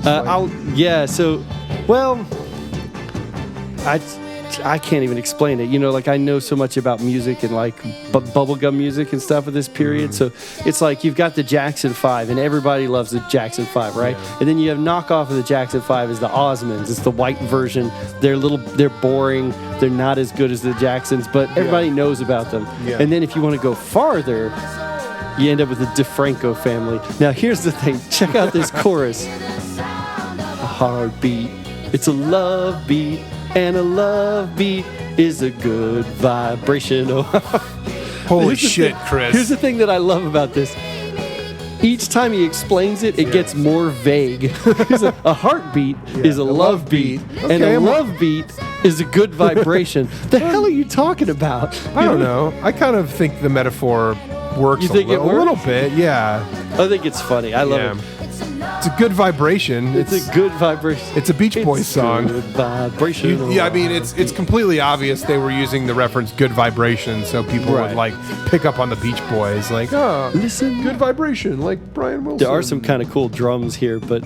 I can't even explain it. You know, like I know so much about music and like bubblegum music and stuff at this period. So it's like you've got the Jackson 5 and everybody loves the Jackson 5, right? Yeah. And then you have knockoff of the Jackson 5 is the Osmonds. It's the white version. They're boring. They're not as good as the Jacksons, but everybody knows about them. Yeah. And then if you want to go farther, you end up with the DeFranco family. Now here's the thing. Check out this chorus. A heartbeat, it's a love beat, and a love beat is a good vibration. Holy Here's the shit, thing- Chris. Here's the thing that I love about this. Each time he explains it, it gets more vague. He's like, a heartbeat is a love beat, and Okay, a love beat is a good vibration. The hell are you talking about? I don't know. I kind of think the metaphor works You think it a little works? bit. Yeah. I think it's funny. I love Yeah. it. It's a good vibration. It's a good vibration. It's a Beach Boys song. Good vibration. Yeah, I mean, it's completely obvious they were using the reference "good vibration," so people Right. would like pick up on the Beach Boys, like, oh, Listen. good vibration, like Brian Wilson. There are some kind of cool drums here, but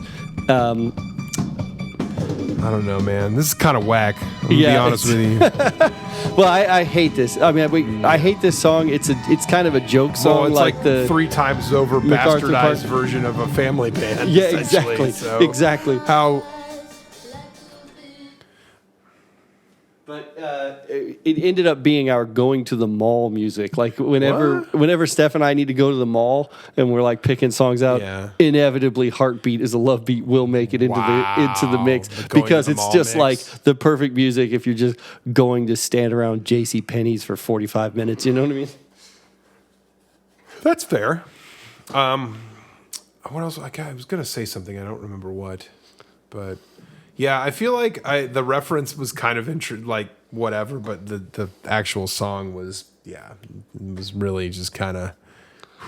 I don't know, man. This is kind of whack. I'm gonna be Yeah, honest it's- with you. well, I hate this. I mean, I hate this song. It's kind of a joke song, Well, it's like the 3 times over MacArthur Park. bastardized version of a family band. Yeah, essentially. exactly, So exactly. How? But it ended up being our going to the mall music. Like whenever Steph and I need to go to the mall and we're like picking songs out, Yeah. inevitably "Heartbeat is a Love Beat" will make it into the mix the going because to the it's mall just mix. like the perfect music if you're just going to stand around J.C. Penney's for 45 minutes. You know what I mean? That's fair. What else? I was gonna say something. I don't remember what, but yeah, I feel like the reference was kind of like whatever, but the actual song was it was really just kind of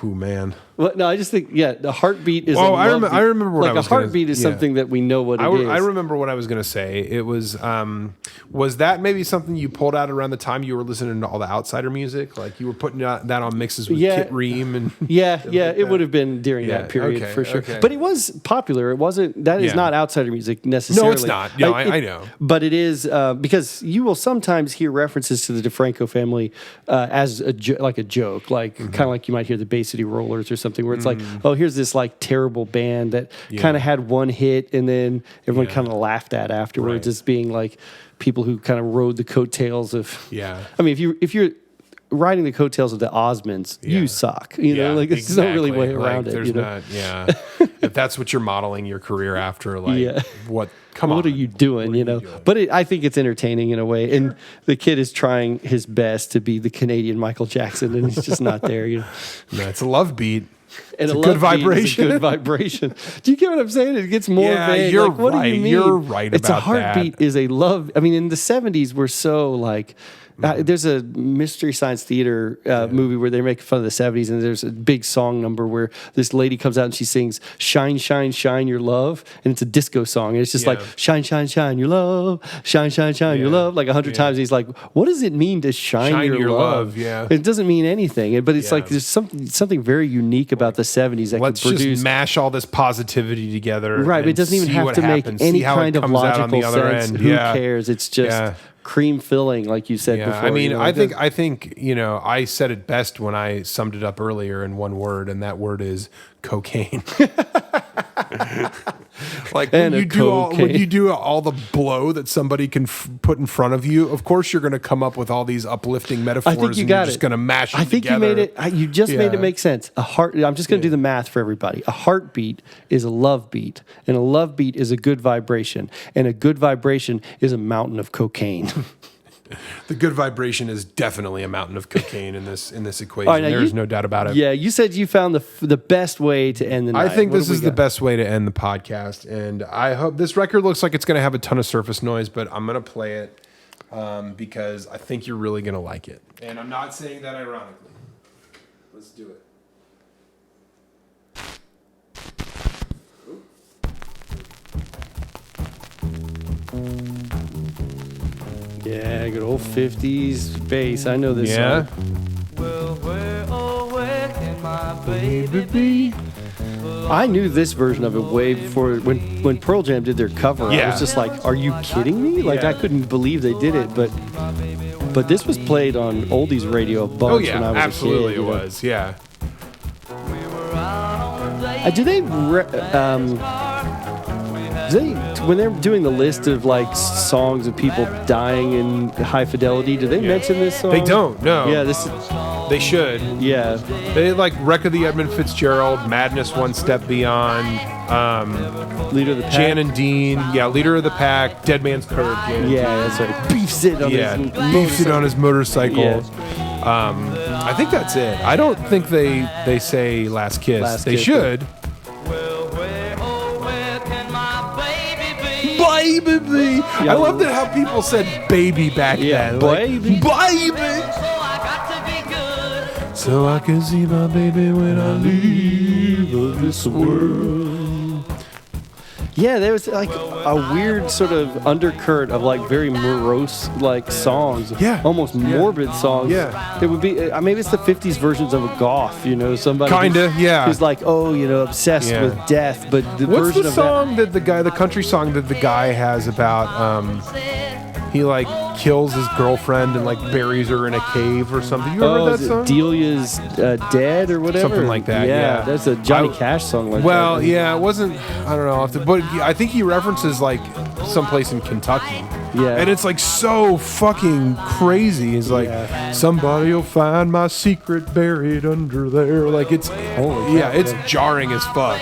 Ooh, man. Well, no, I just think, the heartbeat is I remember what I was a heartbeat is something that we know what it is. I remember what I was going to say. It was that maybe something you pulled out around the time you were listening to all the Outsider music? Like you were putting that on mixes with Kit Ream and it would have been during that period for sure. Okay. But it was popular. It wasn't. That is not Outsider music necessarily. No, it's not. No, I know. But it is because you will sometimes hear references to the DeFranco family as a joke, like kind of like you might hear the Bay City Rollers or something, where it's like, oh, here's this like terrible band that kind of had one hit and then everyone kind of laughed at afterwards as being like people who kind of rode the coattails of. Yeah. I mean, if you're riding the coattails of the Osmonds, you suck. You know, like there's no really way around it. There's not. If that's what you're modeling your career after, like what? Come on. What are you doing? You know, but I think it's entertaining in a way. And the kid is trying his best to be the Canadian Michael Jackson, and he's just not there. You know, no, it's a love beat. And it's a good vibration. Good vibration. Do you get what I'm saying? It gets more vague. You're like, what right. do you mean? You're right it's about a heartbeat that. Is a love. I mean, in the 70s, we're so like. There's a Mystery Science Theater movie where they make fun of the 70s, and there's a big song number where this lady comes out and she sings "Shine, Shine, Shine Your Love," and it's a disco song, and it's just like "Shine, Shine, Shine Your Love, Shine, Shine, Shine Your Love," like 100 times. And he's like, "What does it mean to shine your love?" Yeah, it doesn't mean anything, but it's like there's something very unique about the 70s that Let's could produce. Just mash all this positivity together, right? But it doesn't even have to make any kind of logical sense. Who cares? It's just. Cream filling, like you said before. I mean, I think I said it best when I summed it up earlier in one word, and that word is cocaine. Like when you do all the blow that somebody can put in front of you, of course you're going to come up with all these uplifting metaphors. I think you and got you're just going to mash them together. You made it. You just made it make sense. I'm just going to do the math for everybody. A heartbeat is a love beat, and a love beat is a good vibration, and a good vibration is a mountain of cocaine. The good vibration is definitely a mountain of cocaine in this equation. Right, there's no doubt about it. Yeah, you said you found the best way to end the night. I think this is the best way to end the podcast, and I hope this record looks like it's going to have a ton of surface noise, but I'm going to play it because I think you're really going to like it. And I'm not saying that ironically. Let's do it. Yeah, good old 50s bass. I know this song. Well, where can my baby be? I knew this version of it way before when Pearl Jam did their cover. I was just like, are you kidding me? Like I couldn't believe they did it, but this was played on oldies radio a bunch when I was absolutely a kid. It was, yeah. Do they when they're doing the list of like songs of people dying in high fidelity, do they mention this song? They don't. No. Yeah, they should. Yeah. They like Wreck of the Edmund Fitzgerald, Madness One Step Beyond, Leader of the Pack. Jan and Dean, Leader of the Pack, Dead Man's Courage. Yeah, that's right. Beefs it on his motorcycle. Yeah. I think that's it. I don't think they say Last Kiss. They should. Baby. I love that how people said baby back then. Baby. So I can see my baby when I leave this world. Yeah, there was like a weird sort of undercurrent of like very morose like songs. Yeah. Almost morbid songs. Yeah. It would be, maybe it's the 50s versions of a goth, somebody. Kinda, who's like, obsessed with death. But the What's version the of song that the country song that the guy has about, he like kills his girlfriend and like buries her in a cave or something. You ever heard that song? Delia's Dead or whatever? Something like that, yeah. That's a Johnny Cash song like that. Well, yeah, it wasn't, I don't know, but I think he references like someplace in Kentucky. Yeah. And it's like so fucking crazy. It's like, somebody will find my secret buried under there. Like it's, it's jarring as fuck.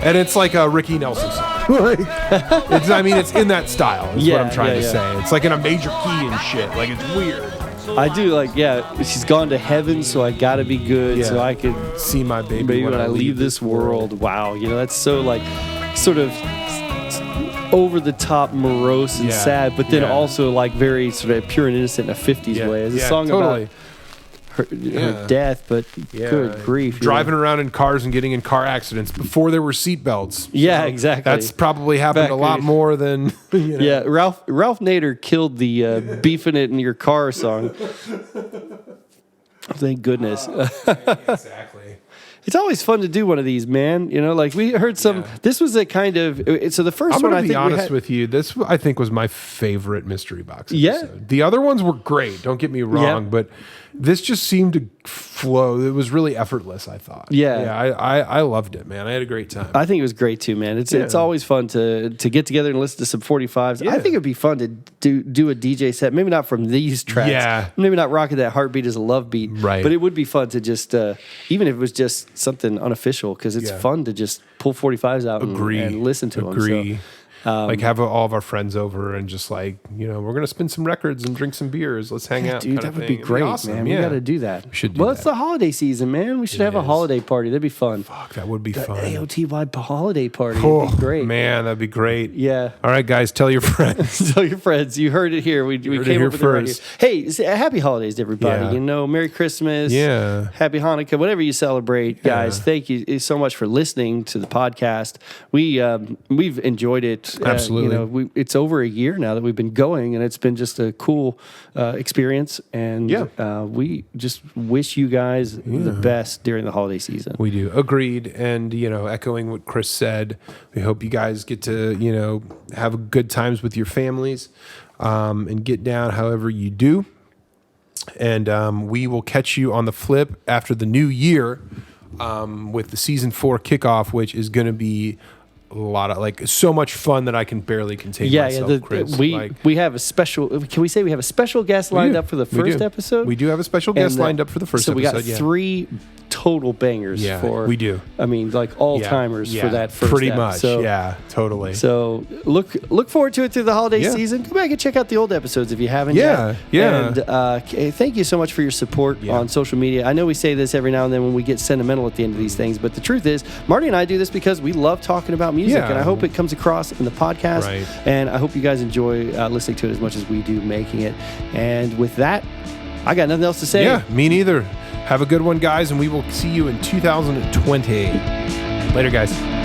And it's like a Ricky Nelson song. It's in that style, is what I'm trying to say. It's like in a major key and shit. Like, it's weird. I do she's gone to heaven, so I gotta be good, so I can see my baby when I leave this world. Wow, that's so like sort of over the top, morose and sad, but then also like very sort of pure and innocent in a 50s way. It's a song about her death, but good grief. Driving around in cars and getting in car accidents before there were seatbelts. Yeah, exactly. That's probably happened a lot more than... Yeah, Ralph Nader killed the beefing it in your car song. Thank goodness. Exactly. It's always fun to do one of these, man. Like we heard some. Yeah. This was a kind of. So the first one, I think, I'm going to be honest with you. This, I think, was my favorite mystery box episode. Yeah. The other ones were great. Don't get me wrong, but this just seemed to flow. It was really effortless, I thought. Yeah. I loved it, man. I had a great time. I think it was great too, man. It's always fun to get together and listen to some 45s. Yeah. I think it'd be fun to do a DJ set. Maybe not from these tracks. Yeah. Maybe not rocking that heartbeat as a love beat. Right. But it would be fun to just, even if it was just something unofficial, because it's fun to just pull 45s out and listen to them. So, like have all of our friends over and just like, we're going to spin some records and drink some beers. Let's hang out. Dude, that would be great, awesome. Man. We got to do that. We should do that. It's the holiday season, man. We should have a holiday party. That'd be fun. Fuck, that would be fun. AOTY holiday party. That'd be great. Man, that'd be great. Yeah. All right, guys, tell your friends. Tell your friends. You heard it here. We came up with it right here. Hey, happy holidays to everybody. Yeah. Merry Christmas. Yeah. Happy Hanukkah. Whatever you celebrate, guys. Thank you so much for listening to the podcast. We've enjoyed it. Absolutely. It's over a year now that we've been going, and it's been just a cool experience. And we just wish you guys the best during the holiday season. We do. Agreed. And, echoing what Chris said, we hope you guys get to, have good times with your families and get down however you do. And we will catch you on the flip after the new year with the season 4 kickoff, which is going to be a lot of so much fun that I can barely contain myself, Chris. We have a special. Can we say we have a special guest lined up for the first episode? We do have a special guest lined up for the first episode. So we got 3 total bangers. We do. I mean, all timers for that first. Pretty much. So, totally. So look forward to it through the holiday season. Go back and check out the old episodes if you haven't yet. And thank you so much for your support on social media. I know we say this every now and then when we get sentimental at the end of these things, but the truth is, Marty and I do this because we love talking about music, and I hope it comes across in the podcast. Right. And I hope you guys enjoy listening to it as much as we do making it. And with that, I got nothing else to say. Yeah, me neither. Have a good one, guys, and we will see you in 2020. Later, guys.